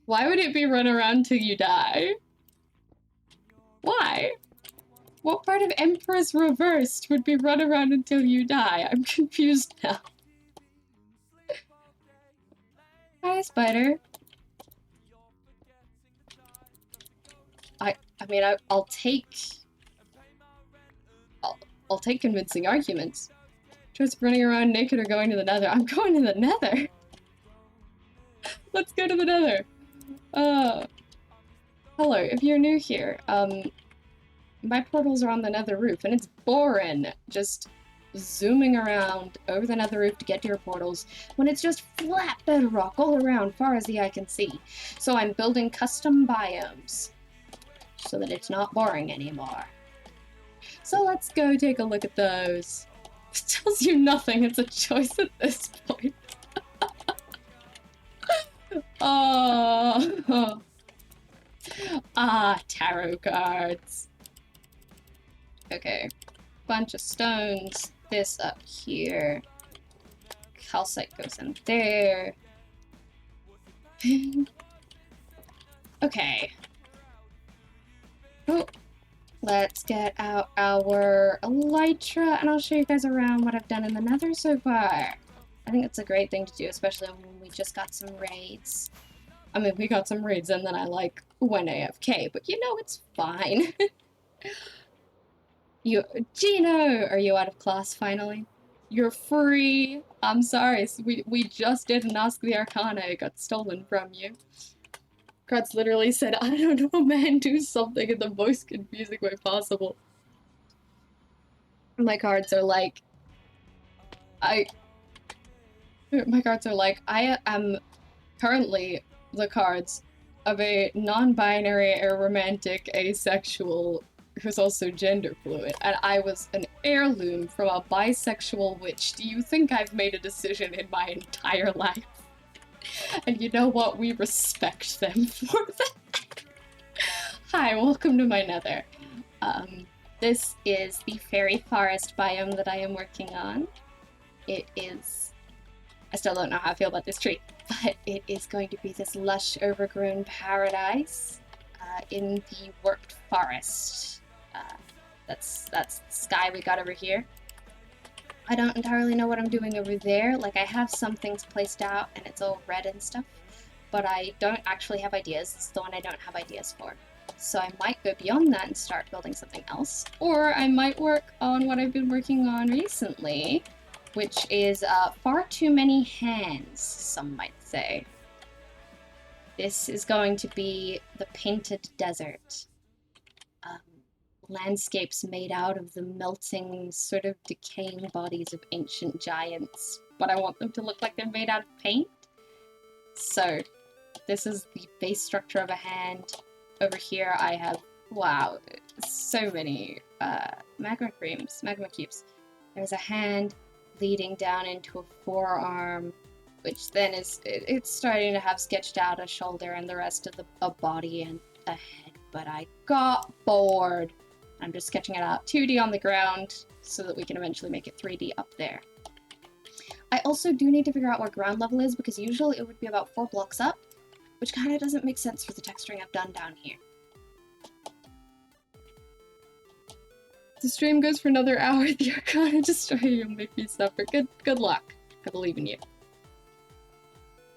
A: Why would it be run around till you die? Why? What part of Empress Reversed would be run around until you die? I'm confused now. Hi, Spider. I mean, I'll take convincing arguments. Just running around naked or going to the Nether. I'm going to the Nether. Let's go to the Nether. Hello, if you're new here, my portals are on the Nether roof, and it's boring just zooming around over the Nether roof to get to your portals when it's just flat bedrock all around, far as the eye can see. So I'm building custom biomes so that it's not boring anymore. So let's go take a look at those. It tells you nothing, it's a choice at this point. Oh. Ah, tarot cards. Okay, bunch of stones. This up here. Calcite goes in there. Okay. Oh, let's get out our elytra, and I'll show you guys around what I've done in the Nether so far. I think it's a great thing to do, especially when we just got some raids. I mean, we got some raids and then I, like, went AFK, but you know, it's fine. Gino! Are you out of class finally? You're free! I'm sorry, so we just didn't ask the Arcana, it got stolen from you. Kratz literally said, I don't know, man, do something in the most confusing way possible. My cards are like, I am currently the cards of a non-binary, aromantic, asexual, who's also gender fluid, and I was an heirloom from a bisexual witch. Do you think I've made a decision in my entire life? And you know what? We respect them for that. Hi, welcome to my Nether. This is the Fairy Forest biome that I am working on. It is... I still don't know how I feel about this tree, but it is going to be this lush, overgrown paradise in the worked forest. That's the sky we got over here. I don't entirely know what I'm doing over there. Like, I have some things placed out, and it's all red and stuff, but I don't actually have ideas. It's the one I don't have ideas for. So I might go beyond that and start building something else, or I might work on what I've been working on recently, which is far too many hands, some might say. This is going to be the Painted Desert. Landscapes made out of the melting, sort of decaying bodies of ancient giants, but I want them to look like they're made out of paint. So, this is the base structure of a hand. Over here I have, wow, so many magma cubes. There's a hand leading down into a forearm, which then it's starting to have sketched out a shoulder and the rest of a body and a head, but I got bored. I'm just sketching it out 2D on the ground so that we can eventually make it 3D up there. I also do need to figure out what ground level is, because usually it would be about 4 blocks up, which kind of doesn't make sense for the texturing I've done down here. The stream goes for another hour. The Arcana destroy you'll make me suffer. Good luck. I believe in you.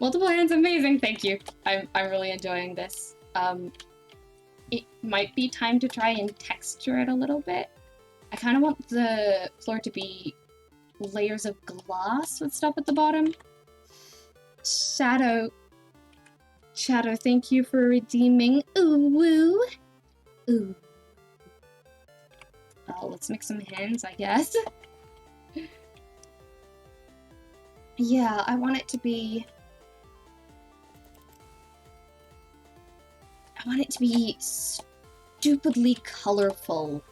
A: Multiple hands, amazing. Thank you. I'm really enjoying this. it might be time to try and texture it a little bit. I kind of want the floor to be layers of glass with stuff at the bottom. Shadow, thank you for redeeming. Ooh, woo. Ooh. Oh, let's make some hands, I guess. Yeah, I want it to be... I want it to be stupidly colorful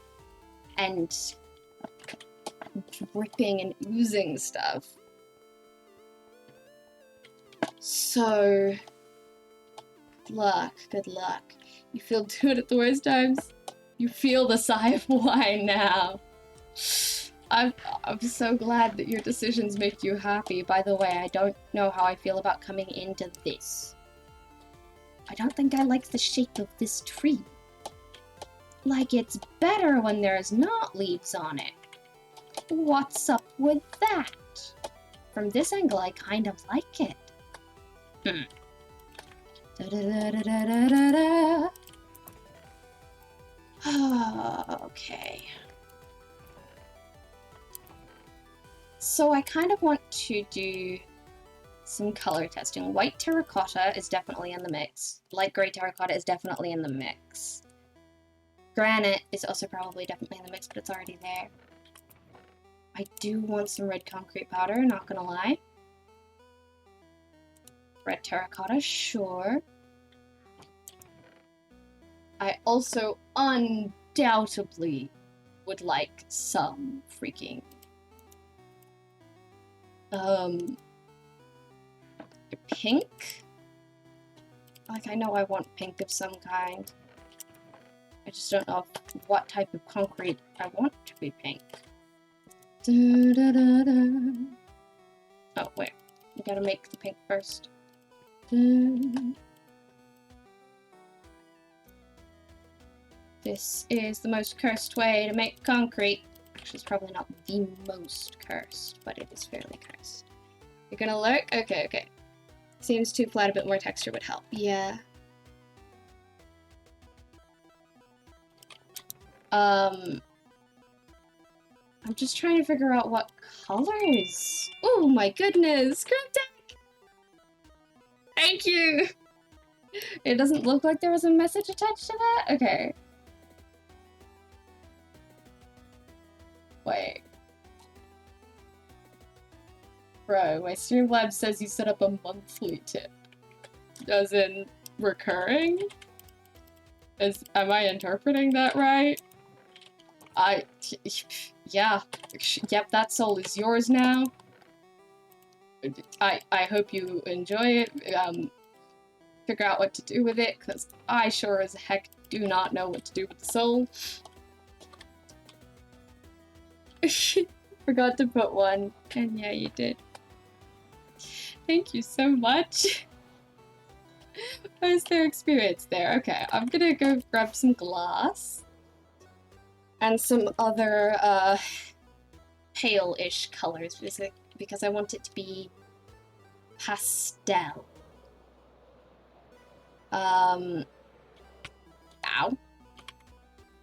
A: and dripping and oozing stuff. So, good luck. You feel good at the worst times? You feel the sigh of wine now. I'm so glad that your decisions make you happy. By the way, I don't know how I feel about coming into this. I don't think I like the shape of this tree. Like, it's better when there's not leaves on it. What's up with that? From this angle, I kind of like it. Da-da-da-da-da-da-da. Okay. So I kind of want to do some color testing. White terracotta is definitely in the mix. Light grey terracotta is definitely in the mix. Granite is also probably definitely in the mix, but it's already there. I do want some red concrete powder, not gonna lie. Red terracotta, sure. I also undoubtedly would like some freaking pink. Like, I know I want pink of some kind. I just don't know what type of concrete I want to be pink. Da, da, da, da. Oh, wait. You gotta make the pink first. This is the most cursed way to make concrete. Actually, it's probably not the most cursed, but it is fairly cursed. You're gonna look? Okay, okay. Seems too flat, a bit more texture would help. Yeah. I'm just trying to figure out what colors. Oh my goodness, Cryptic! Thank you! It doesn't look like there was a message attached to that? Okay. Wait. Bro, my Streamlabs says you set up a monthly tip. As in, recurring? Am I interpreting that right? Yeah. Yep, that soul is yours now. I hope you enjoy it. Figure out what to do with it, because I sure as heck do not know what to do with the soul. Forgot to put one, and yeah, you did. Thank you so much. How is their experience there? Okay, I'm gonna go grab some glass. And some other, pale-ish colors, because I want it to be pastel. Ow. I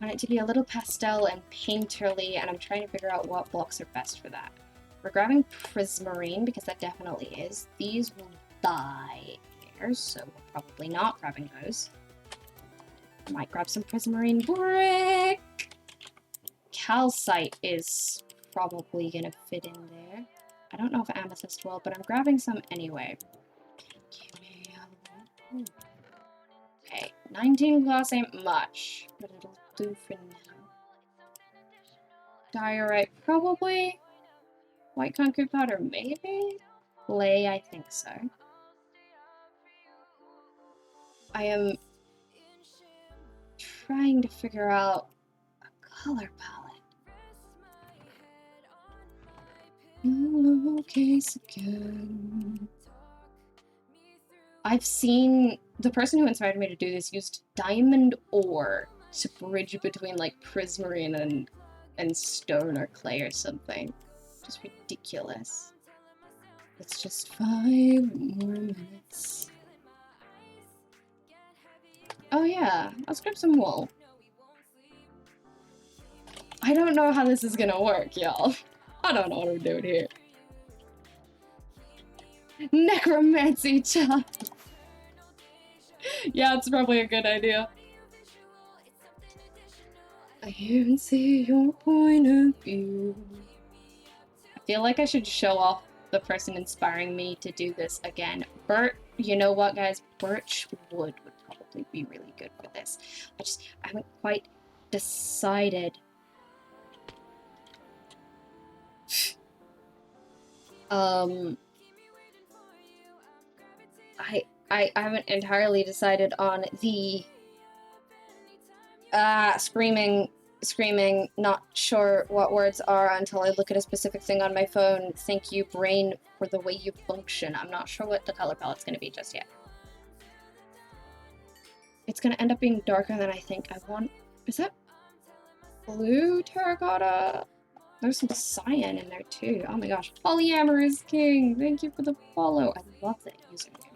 A: want it to be a little pastel and painterly, and I'm trying to figure out what blocks are best for that. We're grabbing prismarine, because that definitely is. These will die there, so we're probably not grabbing those. I might grab some prismarine brick! Calcite is probably gonna fit in there. I don't know if amethyst will, but I'm grabbing some anyway. Okay, 19 glass ain't much, but it'll do for now. Diorite, probably. White concrete powder, maybe? Clay, I think so. I am trying to figure out a color palette. No case again. I've seen the person who inspired me to do this used diamond ore to bridge between like prismarine and stone or clay or something. Just ridiculous. It's just 5 more minutes. Oh yeah, let's grab some wool. I don't know how this is gonna work, y'all. I don't know what I'm doing here. Necromancy child. Yeah, it's probably a good idea. I can see your point of view. I feel like I should show off the person inspiring me to do this again. You know what, guys? Birch wood would probably be really good for this. I haven't quite decided. I haven't entirely decided on the screaming, not sure what words are until I look at a specific thing on my phone. Thank you, brain, for the way you function. I'm not sure what the color palette's gonna be just yet. It's gonna end up being darker than I think I want. Is that blue terracotta? There's some cyan in there too. Oh my gosh. Polyamorous King, thank you for the follow. I love that username.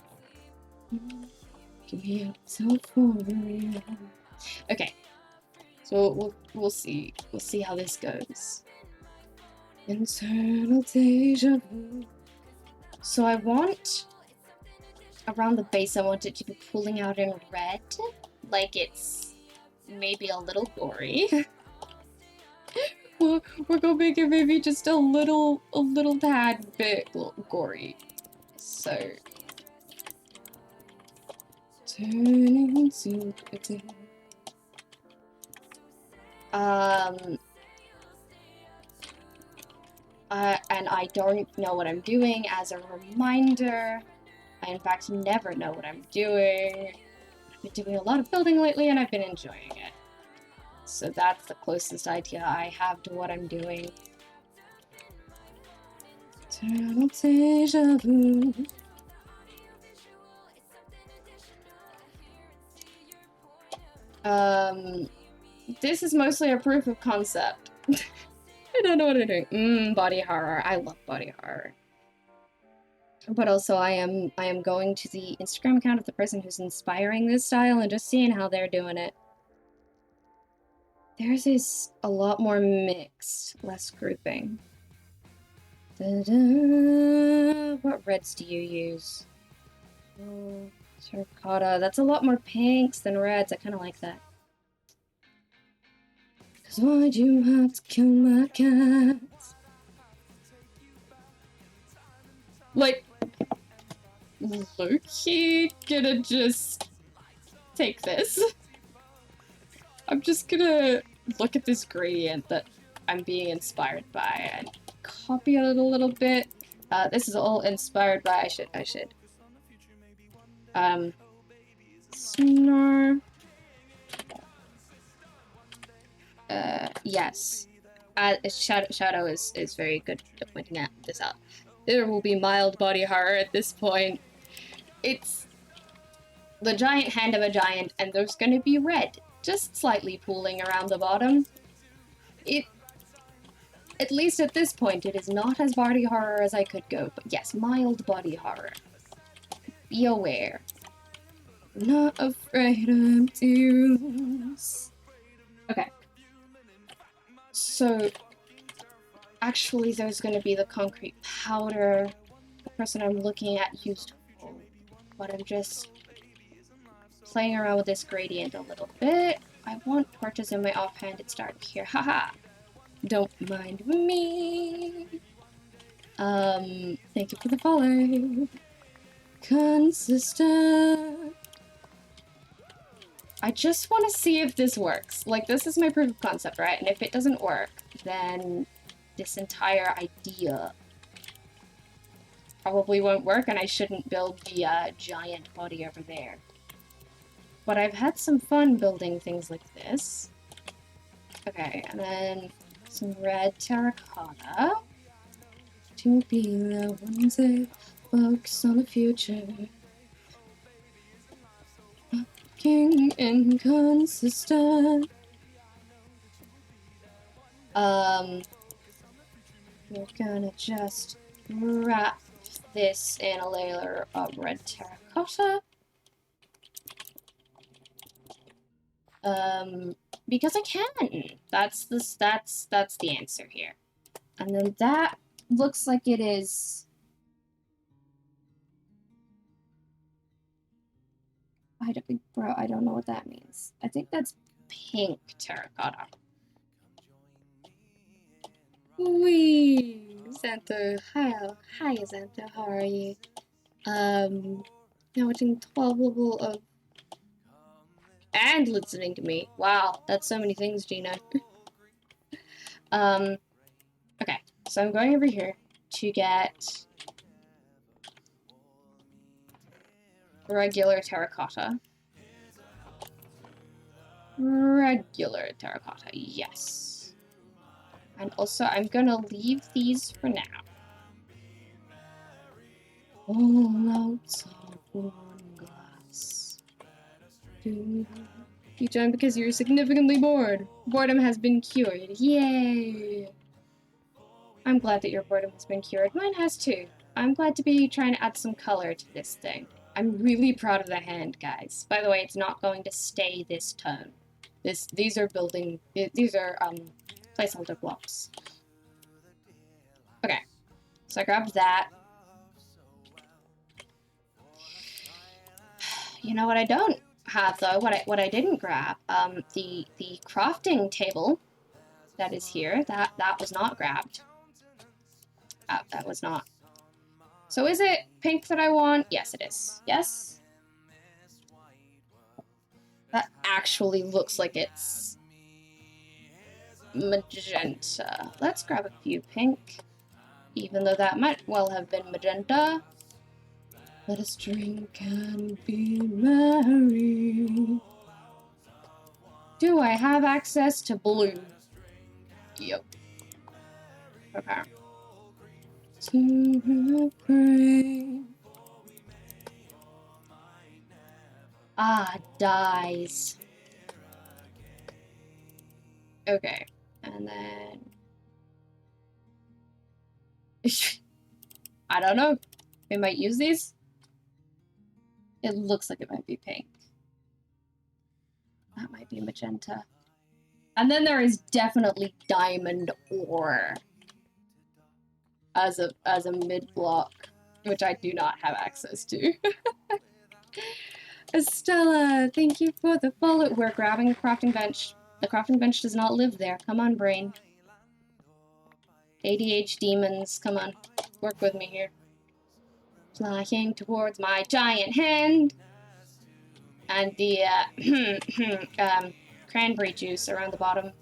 A: Give me up so far. Okay. So we'll see. We'll see how this goes. Internal deja vu. So I want around the base, I want it to be pulling out in red, like it's maybe a little gory. We're gonna make it maybe just a little tad bit gory. So turning into a day. And I don't know what I'm doing. As a reminder, I in fact never know what I'm doing. I've been doing a lot of building lately and I've been enjoying it. So that's the closest idea I have to what I'm doing. Eternal deja vu. This is mostly a proof of concept. I don't know what I'm doing. Body horror. I love body horror. But also I am going to the Instagram account of the person who's inspiring this style and just seeing how they're doing it. Theirs is a lot more mixed, less grouping. What reds do you use? Oh, terracotta. That's a lot more pinks than reds. I kind of like that. Cause why'd you have to kill my cats? Like, low-key gonna just take this. I'm just gonna look at this gradient that I'm being inspired by and copy it a little bit. This is all inspired by, I should. Snore. Yes. Shadow is very good at pointing at this out. There will be mild body horror at this point. It's the giant hand of a giant, and there's gonna be red, just slightly pooling around the bottom. At least at this point, it is not as body horror as I could go, but yes, mild body horror. Be aware. Not afraid of dues. Okay. So, actually, there's gonna be the concrete powder. The person I'm looking at used wool, but I'm just playing around with this gradient a little bit. I want torches in my offhand. It started here. Haha. Don't mind me. Thank you for the follow. Consistent. I just want to see if this works. Like, this is my proof of concept, right? And if it doesn't work, then this entire idea probably won't work, and I shouldn't build the giant body over there. But I've had some fun building things like this. Okay, and then some red terracotta. To be there one day, focus on the future. Fucking inconsistent. We're gonna just wrap this in a layer of red terracotta. Because I can. That's the answer here. And then that looks like it is. I don't know what that means. I think that's pink terracotta. Wee, Xantho. Hi, Xantho. How are you? Now watching 12 level of and listening to me. Wow, that's so many things, Gina. Okay, so I'm going over here to get regular terracotta. Regular terracotta, yes. And also, I'm gonna leave these for now. All outside one glass. You joined because you're significantly bored. Boredom has been cured. Yay! I'm glad that your boredom has been cured. Mine has too. I'm glad to be trying to add some color to this thing. I'm really proud of the hand, guys. By the way, it's not going to stay this tone. These are placeholder blocks. Okay, so I grabbed that. You know what I don't have though? What I didn't grab? The crafting table that is here. That was not grabbed. That was not. So is it pink that I want? Yes, it is. Yes. That actually looks like it's magenta. Let's grab a few pink, even though that might well have been magenta. Let us drink and be merry. Do I have access to blue? Yep. Okay. To pray. Ah, dies. Okay. And then... I don't know. We might use these. It looks like it might be pink. That might be magenta. And then there is definitely diamond ore as a mid block, which I do not have access to. Estella, thank you for the follow. We're grabbing the crafting bench. The crafting bench does not live there. Come on, brain. ADH demons, come on. Work with me here. Flying towards my giant hand. And the cranberry juice around the bottom.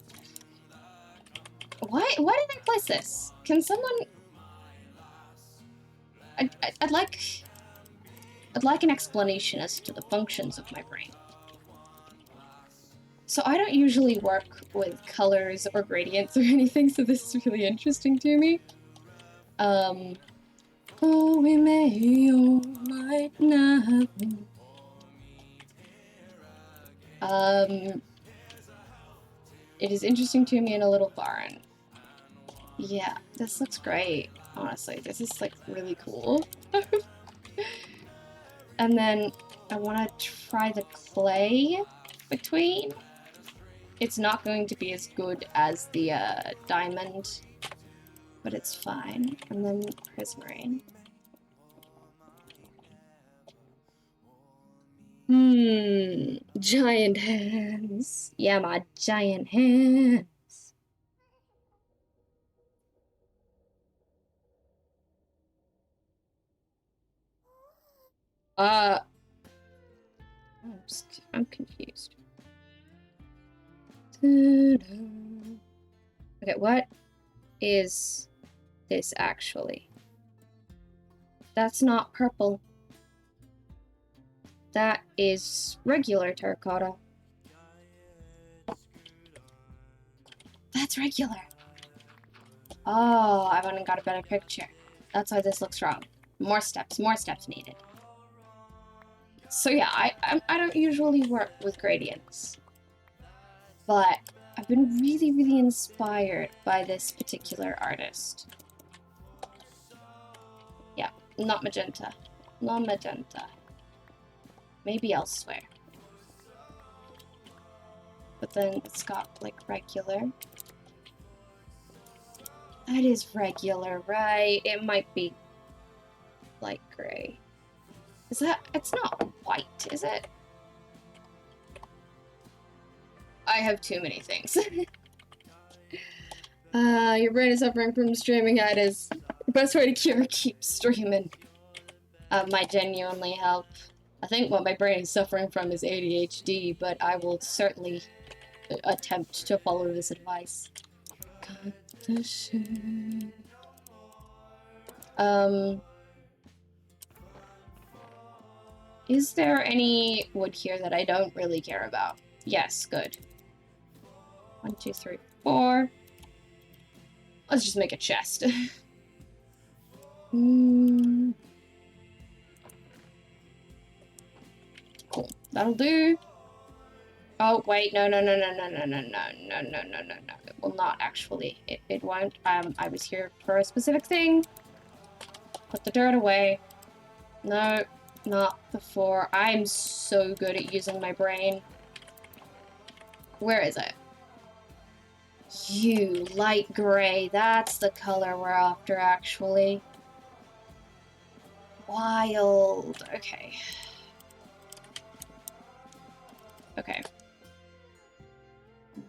A: Why did I place this? Can someone... I'd like an explanation as to the functions of my brain. So I don't usually work with colors or gradients or anything, so this is really interesting to me. Oh, we may or might not. It is interesting to me and a little foreign. Yeah, this looks great, honestly. This is, like, really cool. And then I want to try the clay between. It's not going to be as good as the diamond, but it's fine. And then prismarine. Giant hands. Yeah, my giant hands. I'm confused. Okay, what is this actually? That's not purple. That is regular terracotta. That's regular. Oh, I went and got a better picture. That's why this looks wrong. More steps needed. So yeah, I don't usually work with gradients, but I've been really, really inspired by this particular artist. Yeah, not magenta. Not magenta. Maybe elsewhere. but then it's got like regular. That is regular, right? It might be light gray. Is that? It's not white, is it? I have too many things. Your brain is suffering from streaming. It is the best way to cure. Keep streaming. Might genuinely help. I think what my brain is suffering from is ADHD, but I will certainly attempt to follow this advice. Is there any wood here that I don't really care about? Yes, good. 1, 2, 3, 4. Let's just make a chest. Cool. That'll do. Oh, wait. No. It will not actually. It won't. I was here for a specific thing. Put the dirt away. No, not the 4. I'm so good at using my brain. Where is it? You, light gray. That's the color we're after, actually. Wild. Okay. Okay.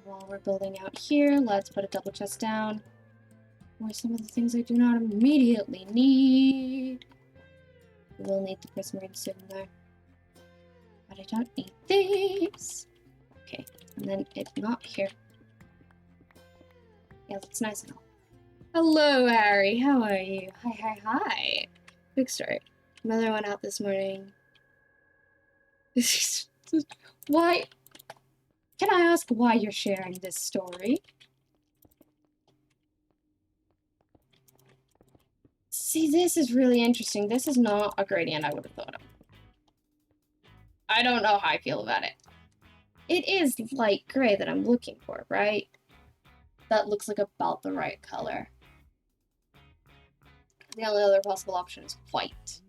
A: While we're building out here, let's put a double chest down. Or some of the things I do not immediately need. We'll need the prismarine soon, though. But I don't need these. Okay, and then it's not here. Yeah, that's nice and all. Hello, Harry. How are you? Hi. Big story. Mother went out this morning. Why? Can I ask why you're sharing this story? See, this is really interesting. This is not a gradient I would have thought of. I don't know how I feel about it. It is light gray that I'm looking for, right? That looks like about the right color. The only other possible option is white.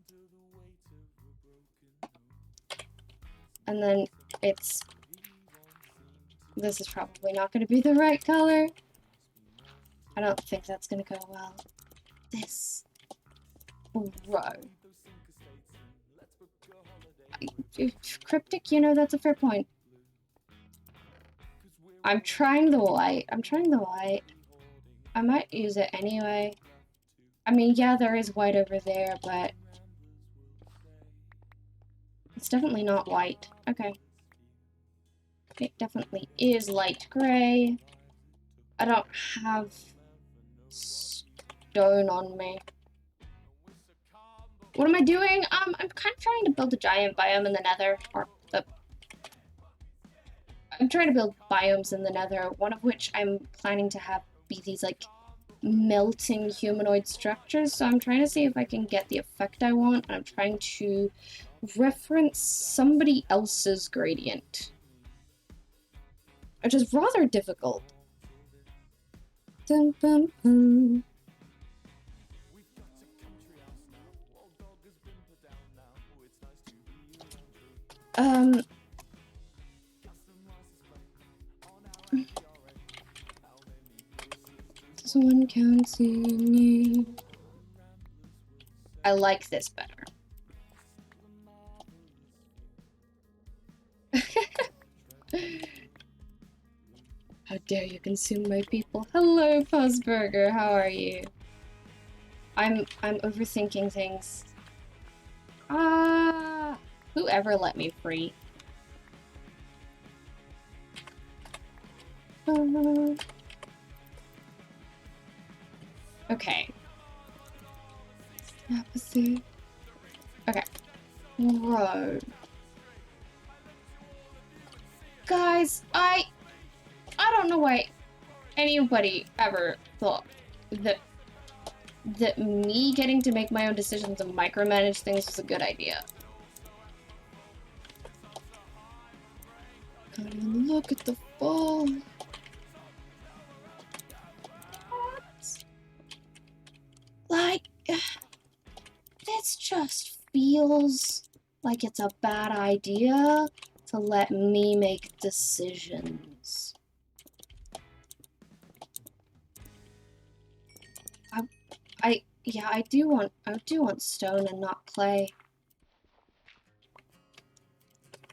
A: And then it's... This is probably not going to be the right color. I don't think that's going to go well. This row. Cryptic, you know, that's a fair point. I'm trying the white. I might use it anyway. I mean, yeah, there is white over there, but it's definitely not white. Okay. It definitely is light gray. I don't have stone on me. What am I doing? I'm kind of trying to build a giant biome in the nether, I'm trying to build biomes in the nether, one of which I'm planning to have be these, like, melting humanoid structures, so I'm trying to see if I can get the effect I want, and I'm trying to reference somebody else's gradient. Which is rather difficult. Dun, dun, dun. Someone can see me. I like this better. How dare you consume my people? Hello, Fuzzburger, how are you? I'm overthinking things. Whoever let me free? Okay. Opposite. Okay. Road. Guys, I don't know why anybody ever thought that me getting to make my own decisions and micromanage things was a good idea. Come and look at the fall. What? Like, this just feels like it's a bad idea. to let me make decisions. I do want stone and not clay.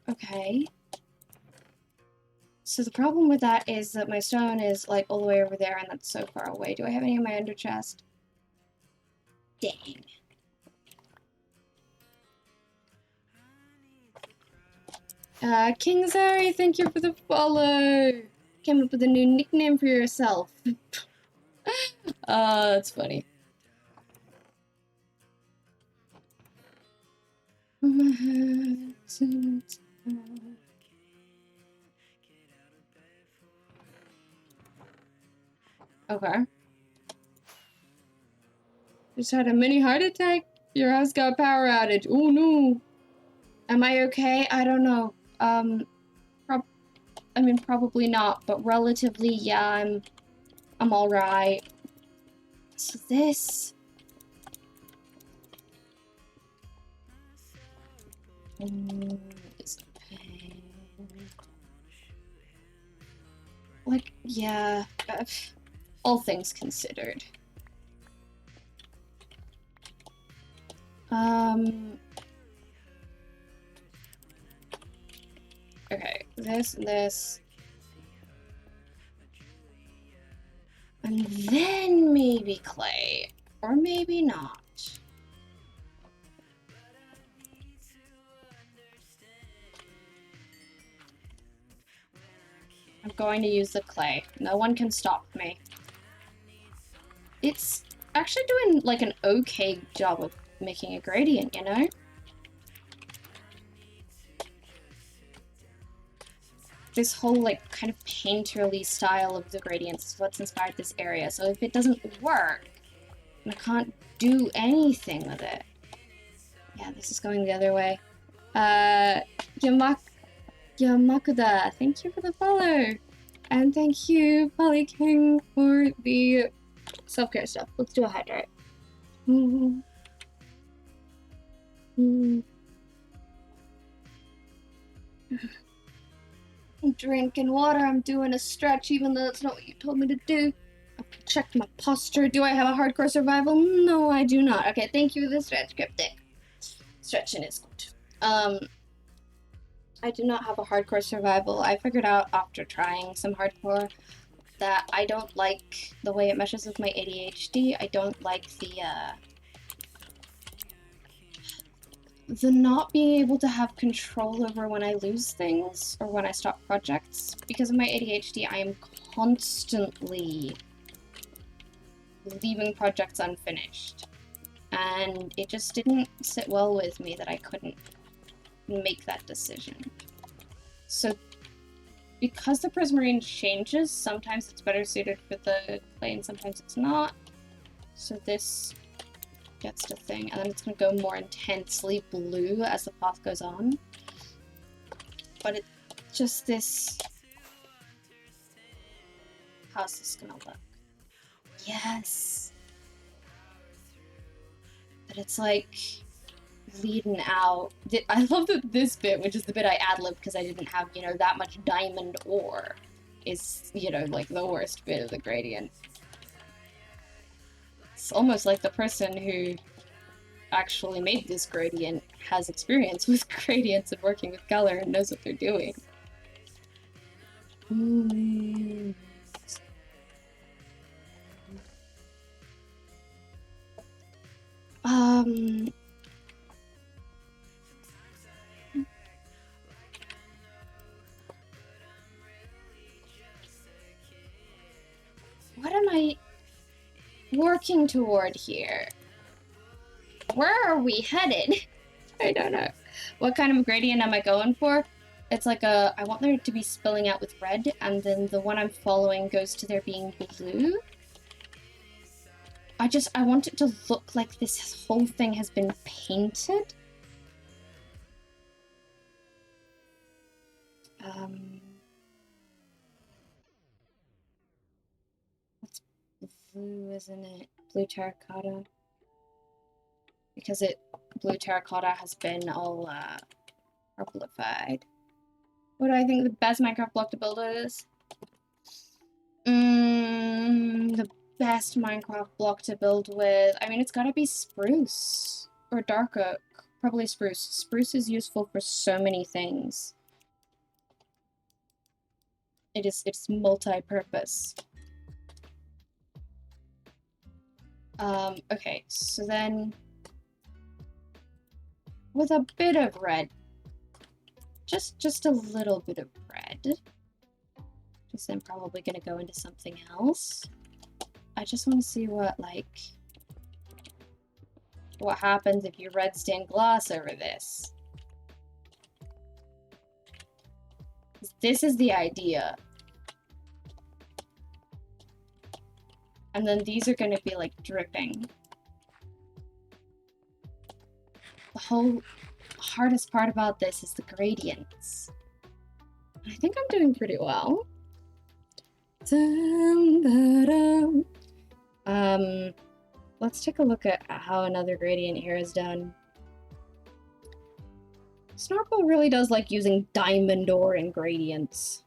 A: Okay. So the problem with that is that my stone is like all the way over there and that's so far away. Do I have any in my under chest? Dang. King Zari, thank you for the follow. Came up with a new nickname for yourself. That's funny. Okay. Just had a mini heart attack. Your house got power outage. Oh no. Am I okay? I don't know. I mean, probably not, but relatively, yeah, I'm all right. So this is pain. Like, yeah, all things considered. Okay, this and this. And then maybe clay. Or maybe not. I'm going to use the clay. No one can stop me. It's actually doing like an okay job of making a gradient, you know? This whole like kind of painterly style of the gradients is what's inspired this area. So if it doesn't work, I can't do anything with it. Yeah, this is going the other way. Yamakuda, thank you for the follow. And thank you, Polly King, for the self-care stuff. Let's do a hydrate. I'm drinking water. I'm doing a stretch, even though that's not what you told me to do. I checked my posture. Do I have a hardcore survival? No, I do not. Okay, thank you for the stretch, Cryptic. Stretching is good. I do not have a hardcore survival. I figured out after trying some hardcore that I don't like the way it meshes with my ADHD. I don't like the not being able to have control over when I lose things or when I stop projects. Because of my ADHD, I am constantly leaving projects unfinished. And it just didn't sit well with me that I couldn't make that decision. So because the prismarine changes, sometimes it's better suited for the clay and sometimes it's not. So this gets the thing, and then it's going to go more intensely blue as the path goes on. But it's just this... How's this going to look? Yes! But it's like leading out. I love that this bit, which is the bit I ad-libbed because I didn't have, you know, that much diamond ore, is, you know, like the worst bit of the gradient. It's almost like the person who actually made this gradient has experience with gradients and working with color and knows what they're doing. What am I working toward here? Where are we headed? I don't know. What kind of gradient am I going for? It's like I want there to be spilling out with red, and then the one I'm following goes to there being blue. I want it to look like this whole thing has been painted. It's blue, isn't it? Blue terracotta. Because blue terracotta has been all purplified. What do I think the best Minecraft block to build with is? The best Minecraft block to build with. I mean, it's gotta be spruce or dark oak. Probably spruce. Spruce is useful for so many things. It's multi-purpose. Okay, so then with a bit of red. Just a little bit of red. Just then probably gonna go into something else. I just want to see what happens if you red stained glass over this. This is the idea. And then these are gonna be like dripping. The whole hardest part about this is the gradients. I think I'm doing pretty well. Let's take a look at how another gradient here is done. Snorkel really does like using diamond ore in gradients.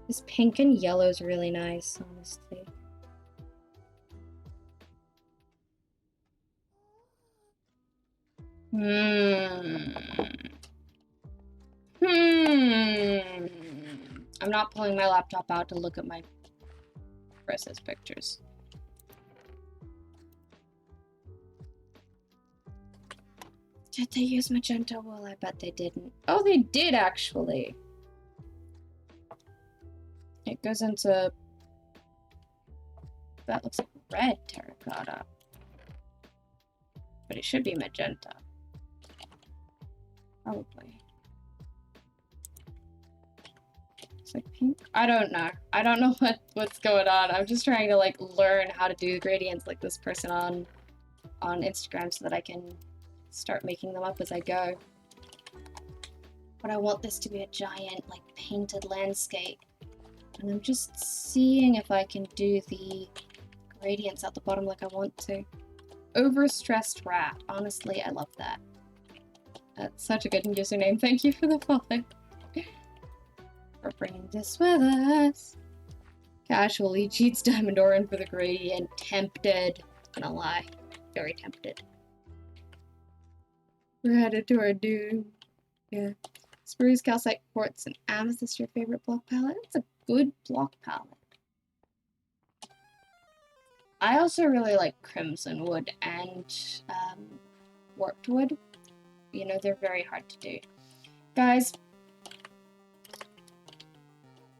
A: This pink and yellow is really nice, honestly. I'm not pulling my laptop out to look at my process pictures. Did they use magenta wool? I bet they didn't. Oh, they did actually. It goes into... That looks like red terracotta. But it should be magenta. Probably. It's like pink. I don't know. I don't know what's going on. I'm just trying to like learn how to do gradients like this person on Instagram so that I can start making them up as I go. But I want this to be a giant like painted landscape. And I'm just seeing if I can do the gradients at the bottom like I want to. Overstressed rat. Honestly, I love that. That's such a good username. Thank you for the follow. For bringing this with us. Casually cheats diamond ore in for the gradient. Tempted. Gonna lie. Very tempted. We're headed to our doom. Yeah. Spruce, calcite, quartz, and amethyst your favorite block palette? It's a good block palette. I also really like crimson wood and warped wood. You know, they're very hard to do. Guys,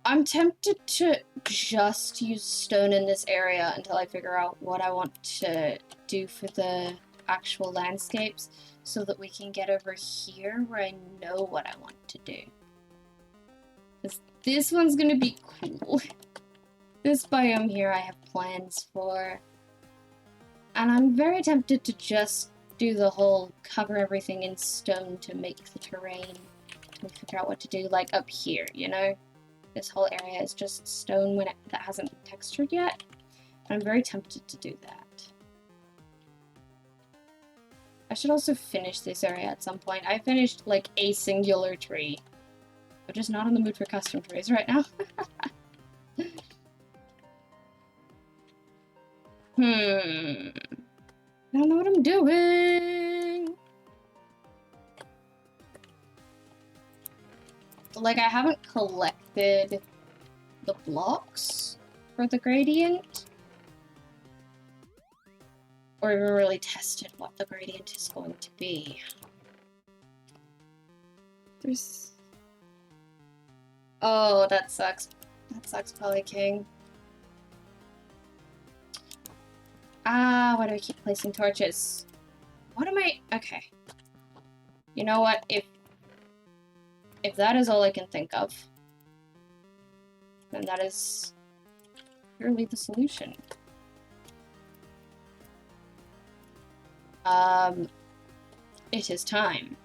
A: I'm tempted to just use stone in this area until I figure out what I want to do for the actual landscapes so that we can get over here where I know what I want to do. This one's gonna be cool. This biome here I have plans for. And I'm very tempted to just do the whole cover everything in stone to make the terrain. To figure out what to do, like up here, you know? This whole area is just stone that hasn't been textured yet. And I'm very tempted to do that. I should also finish this area at some point. I finished like a singular tree. I'm just not in the mood for custom trees right now. I don't know what I'm doing. Like, I haven't collected the blocks for the gradient. Or even really tested what the gradient is going to be. There's... Oh, that sucks. That sucks, Poly King. Ah, why do I keep placing torches? What am I... Okay. You know what? If that is all I can think of, then that is purely the solution. It is time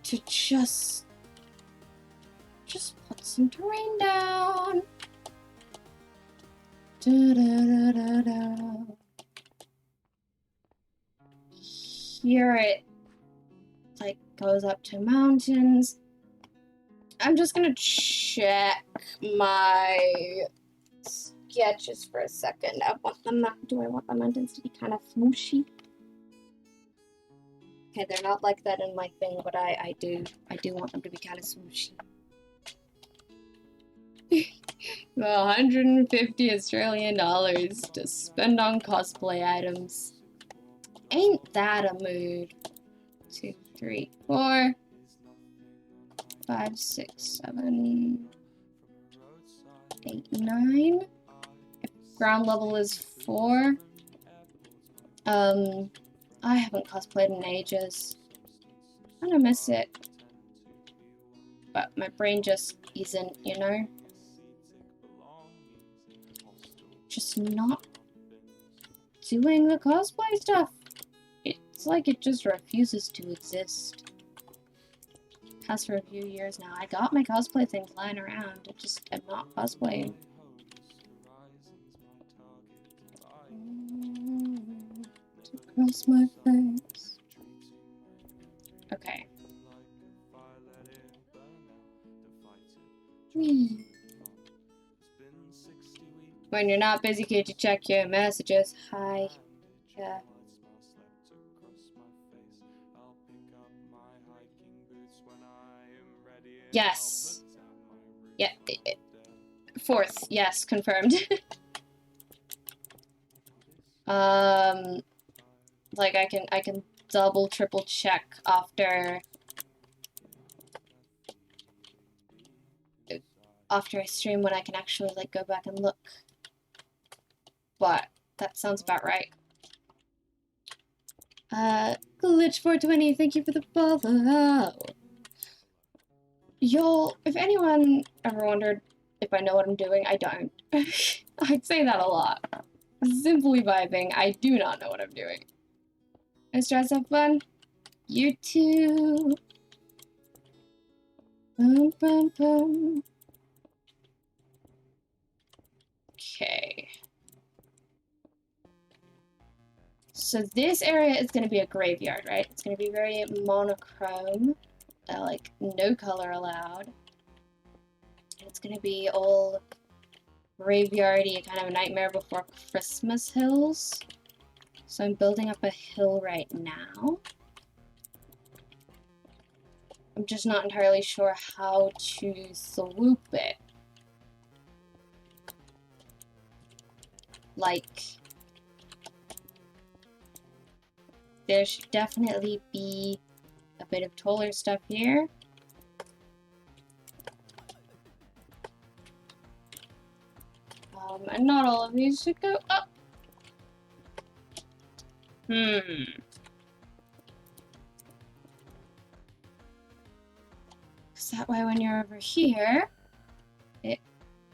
A: to just put some terrain down. Da, da, da, da, da. here it like goes up to mountains. I'm just gonna check my sketches for a second. Do I want the mountains to be kind of smooshy? Okay, they're not like that in my thing, but I do want them to be kind of smooshy. 150 Australian dollars to spend on cosplay items. Ain't that a mood? 2, 3, 4, 5, 6, 7, 8, 9. If ground level is 4. I haven't cosplayed in ages. I kinda miss it. But my brain just isn't, you know? Just not doing the cosplay stuff. It's like it just refuses to exist. Has for a few years now. I got my cosplay things lying around. I just am not cosplaying. Across my face. Okay. When you're not busy, could you check your messages? Hi. Yeah. Yes. Yeah. 4th. Yes, confirmed. Like I can double, triple check after I stream when I can actually like go back and look. But that sounds about right. Glitch420, thank you for the follow. Y'all, if anyone ever wondered if I know what I'm doing, I don't. I'd say that a lot. Simply vibing, I do not know what I'm doing. Let's try some fun. You too. Bum, bum, bum. Okay. So this area is going to be a graveyard, right? It's going to be very monochrome. Like, no color allowed. It's going to be all graveyardy, kind of a Nightmare Before Christmas hills. So I'm building up a hill right now. I'm just not entirely sure how to swoop it. Like, there should definitely be a bit of taller stuff here. And not all of these should go up. Because that way when you're over here,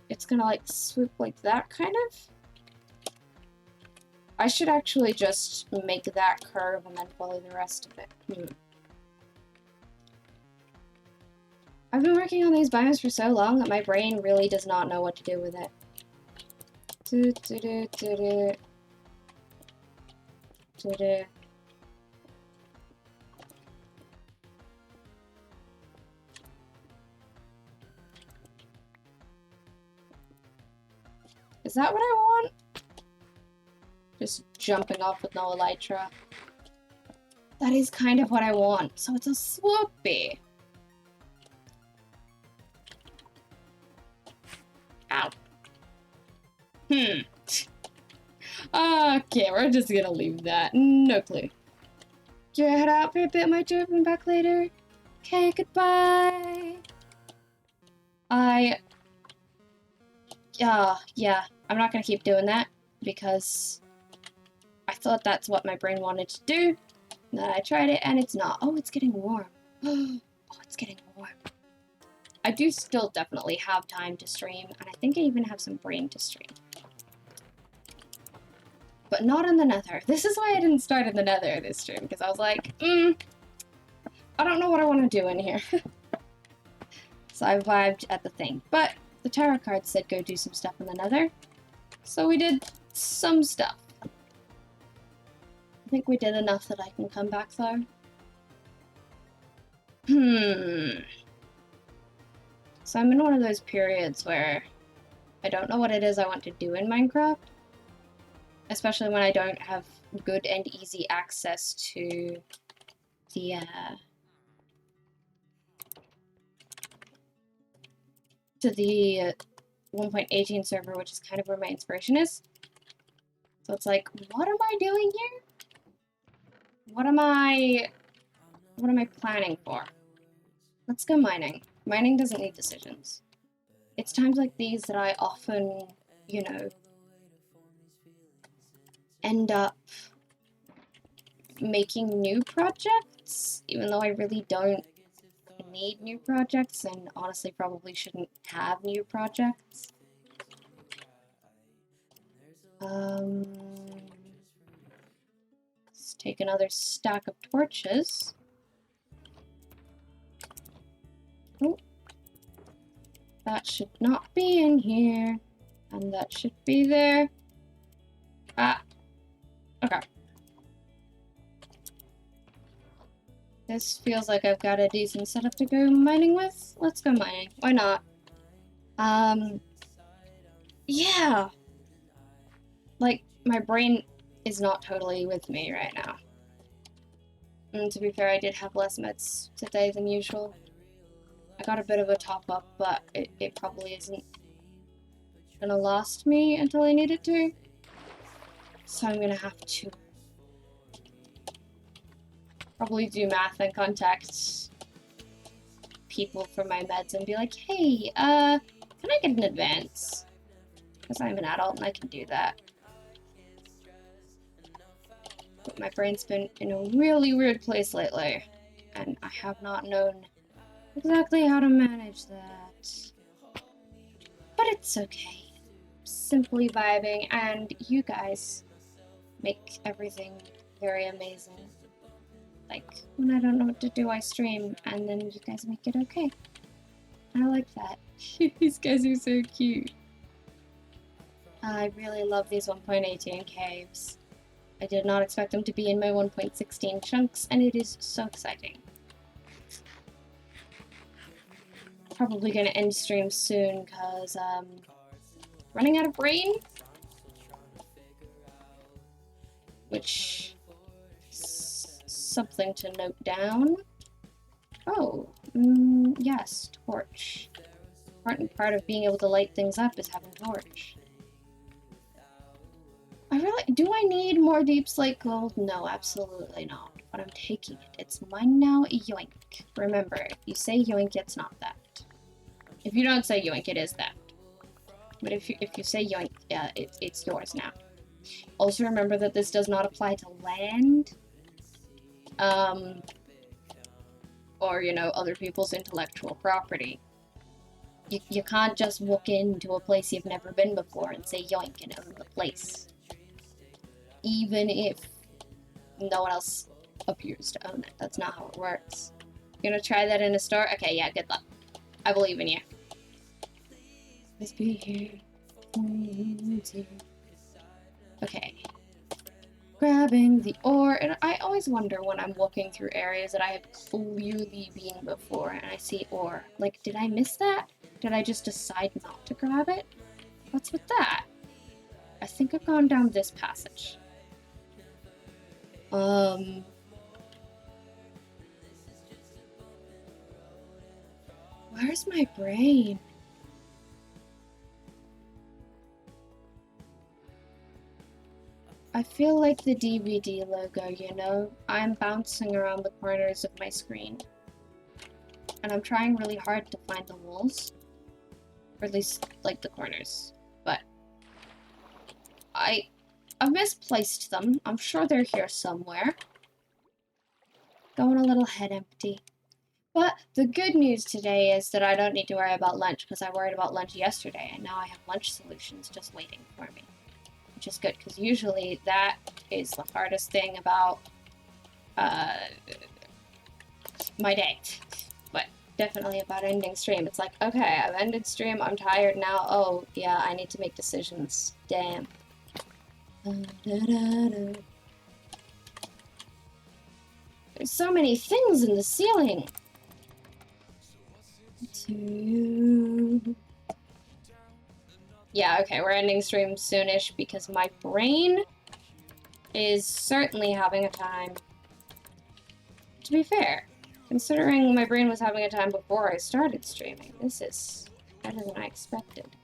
A: it's gonna like swoop like that kind of. I should actually just make that curve and then follow the rest of it. I've been working on these biomes for so long that my brain really does not know what to do with it. Is that what I want? Just jumping off with no elytra. That is kind of what I want. So it's a swoopy. Ow. Okay, we're just gonna leave that. No clue. Do I head out for a bit, my trip, and back later? Okay, goodbye. Yeah, I'm not gonna keep doing that because I thought that's what my brain wanted to do. Then I tried it and it's not. Oh, it's getting warm. Oh, it's getting warm. I do still definitely have time to stream, and I think I even have some brain to stream. But not in the nether. This is why I didn't start in the nether this stream, because I was like, I don't know what I want to do in here. So I vibed at the thing. But the tarot card said go do some stuff in the nether. So we did some stuff. think we did enough that I can come back though. So I'm in one of those periods where I don't know what it is I want to do in Minecraft. Especially when I don't have good and easy access to the 1.18 server, which is kind of where my inspiration is. So it's like, what am I doing here? What am I planning for? Let's go mining. Mining doesn't need decisions. It's times like these that I often, you know, end up making new projects, even though I really don't need new projects and honestly probably shouldn't have new projects. Let's take another stack of torches. Oh, that should not be in here, and that should be there. Ah, okay. This feels like I've got a decent setup to go mining with. Let's go mining. Why not? Yeah. Like, my brain is not totally with me right now. And to be fair, I did have less meds today than usual. I got a bit of a top up, but it probably isn't gonna last me until I need it to. So I'm gonna have to probably do math and contact people for my meds and be like, hey, can I get an advance? Because I'm an adult and I can do that. But my brain's been in a really weird place lately, and I have not known exactly how to manage that. But it's okay. Simply vibing, and you guys make everything very amazing. Like, when I don't know what to do, I stream, and then you guys make it okay. I like that. These guys are so cute. I really love these 1.18 caves. I did not expect them to be in my 1.16 chunks, and it is so exciting. Probably gonna end stream soon, cause, running out of rain? Which is something to note down. Oh, yes, torch. Important part of being able to light things up is having torch. Do I need more deep slate gold? No, absolutely not. But I'm taking it. It's mine now, yoink. Remember, if you say yoink, it's not that. If you don't say yoink, it is that. But if you say yoink, yeah, it's yours now. Also remember that this does not apply to land. Or, you know, other people's intellectual property. You can't just walk into a place you've never been before and say yoink and own the place. Even if no one else appears to own it. That's not how it works. You're gonna try that in a store? Okay, yeah, good luck. I believe in you. Let's be here. Okay. Grabbing the ore, and I always wonder when I'm walking through areas that I have clearly been before and I see ore. Like, did I miss that? Did I just decide not to grab it? What's with that? I think I've gone down this passage. Where's my brain? I feel like the DVD logo, you know? I'm bouncing around the corners of my screen. And I'm trying really hard to find the walls. Or at least, like, the corners. But I've misplaced them. I'm sure they're here somewhere. Going a little head empty. But the good news today is that I don't need to worry about lunch, because I worried about lunch yesterday, and now I have lunch solutions just waiting for me. Which is good, because usually that is the hardest thing about my day. But definitely about ending stream. It's like, okay, I've ended stream, I'm tired now. Oh, yeah, I need to make decisions. Damn. There's so many things in the ceiling. Yeah, okay, we're ending stream soonish because my brain is certainly having a time. To be fair, considering my brain was having a time before I started streaming, this is better than I expected.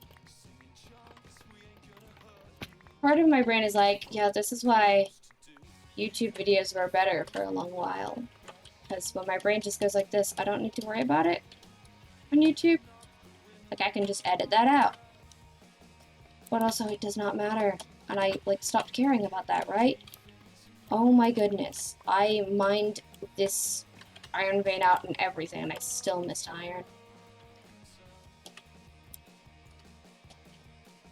A: Part of my brain is like, yeah, this is why YouTube videos were better for a long while. Because when my brain just goes like this, I don't need to worry about it on YouTube. Like, I can just edit that out. But also, it does not matter. And I, like, stopped caring about that, right? Oh my goodness. I mined this iron vein out and everything, and I still missed iron.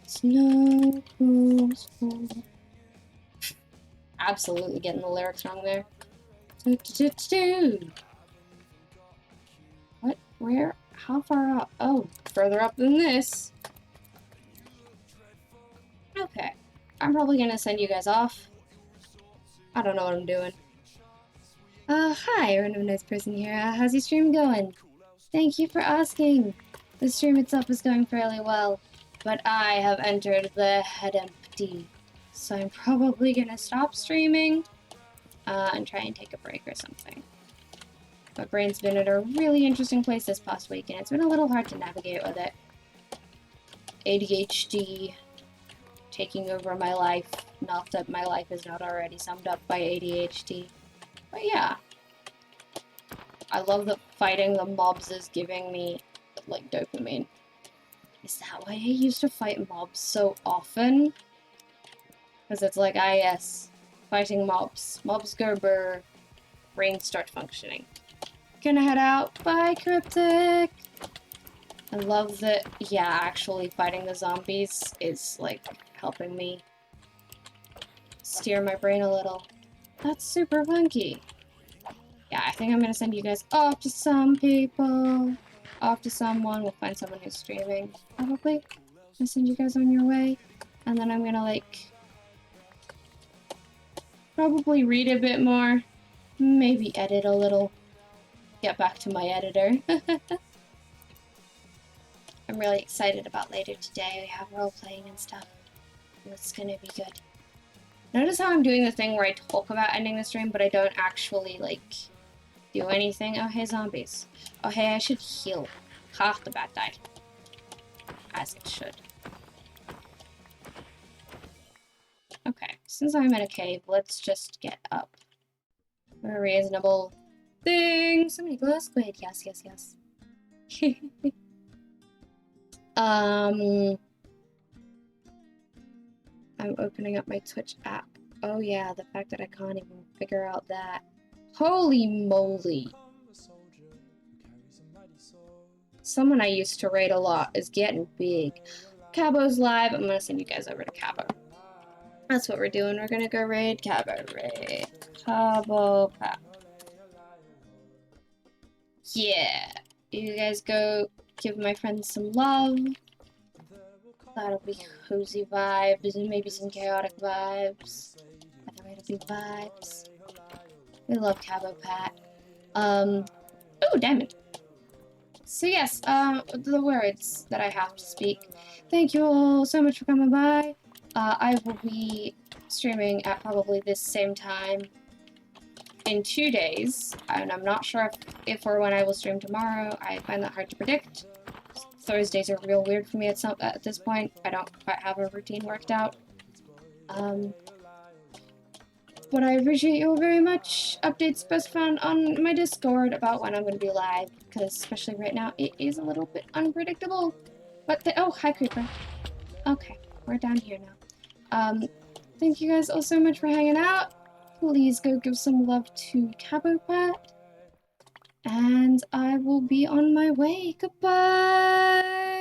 A: Snow cools fall. Absolutely getting the lyrics wrong there. What? Where? How far up? Oh, further up than this. Okay. I'm probably gonna send you guys off. I don't know what I'm doing. Hi, random nice person here. How's your stream going? Thank you for asking. The stream itself is going fairly well, but I have entered the head empty. So I'm probably gonna stop streaming, and try and take a break or something. My brain's been at a really interesting place this past week, and it's been a little hard to navigate with it. ADHD taking over my life. Not that my life is not already summed up by ADHD. But yeah. I love that fighting the mobs is giving me, like, dopamine. Is that why I used to fight mobs so often? Because it's like, ah yes, fighting mobs. Mobs go brr, brains start functioning. Gonna head out. Bye, Cryptic! I love that, yeah, actually fighting the zombies is, like, helping me steer my brain a little. That's super funky. Yeah, I think I'm gonna send you guys off to some people. Off to someone. We'll find someone who's streaming, probably. I'll send you guys on your way. And then I'm gonna, like, probably read a bit more. Maybe edit a little. Get back to my editor. I'm really excited about later today. We have role-playing and stuff. It's gonna be good. Notice how I'm doing the thing where I talk about ending the stream, but I don't actually, like, do anything. Oh, hey, zombies. Oh, hey, I should heal. Half the bat died. As it should. Okay, since I'm in a cave, let's just get up. For a reasonable thing. So many glow squid. Yes, yes, yes. I'm opening up my Twitch app. Oh yeah, the fact that I can't even figure out that. Holy moly. Someone I used to raid a lot is getting big. Cabo's live. I'm gonna send you guys over to Cabo. That's what we're doing. We're gonna go raid Cabo. Raid Cabo Pap. Yeah. You guys go give my friends some love. That'll be cozy vibes and maybe some chaotic vibes. It'll be vibes. We love Cabo Pat. Oh, diamond. So yes, the words that I have to speak. Thank you all so much for coming by. I will be streaming at probably this same time in 2 days, and I'm not sure if or when I will stream tomorrow. I find that hard to predict. Thursdays are real weird for me at this point. I don't quite have a routine worked out. But I appreciate you all very much. Updates best found on my Discord about when I'm going to be live, because especially right now, it is a little bit unpredictable. But oh, hi Creeper. Okay, we're down here now. Thank you guys all so much for hanging out. Please go give some love to Cabopat. And I will be on my way. Goodbye!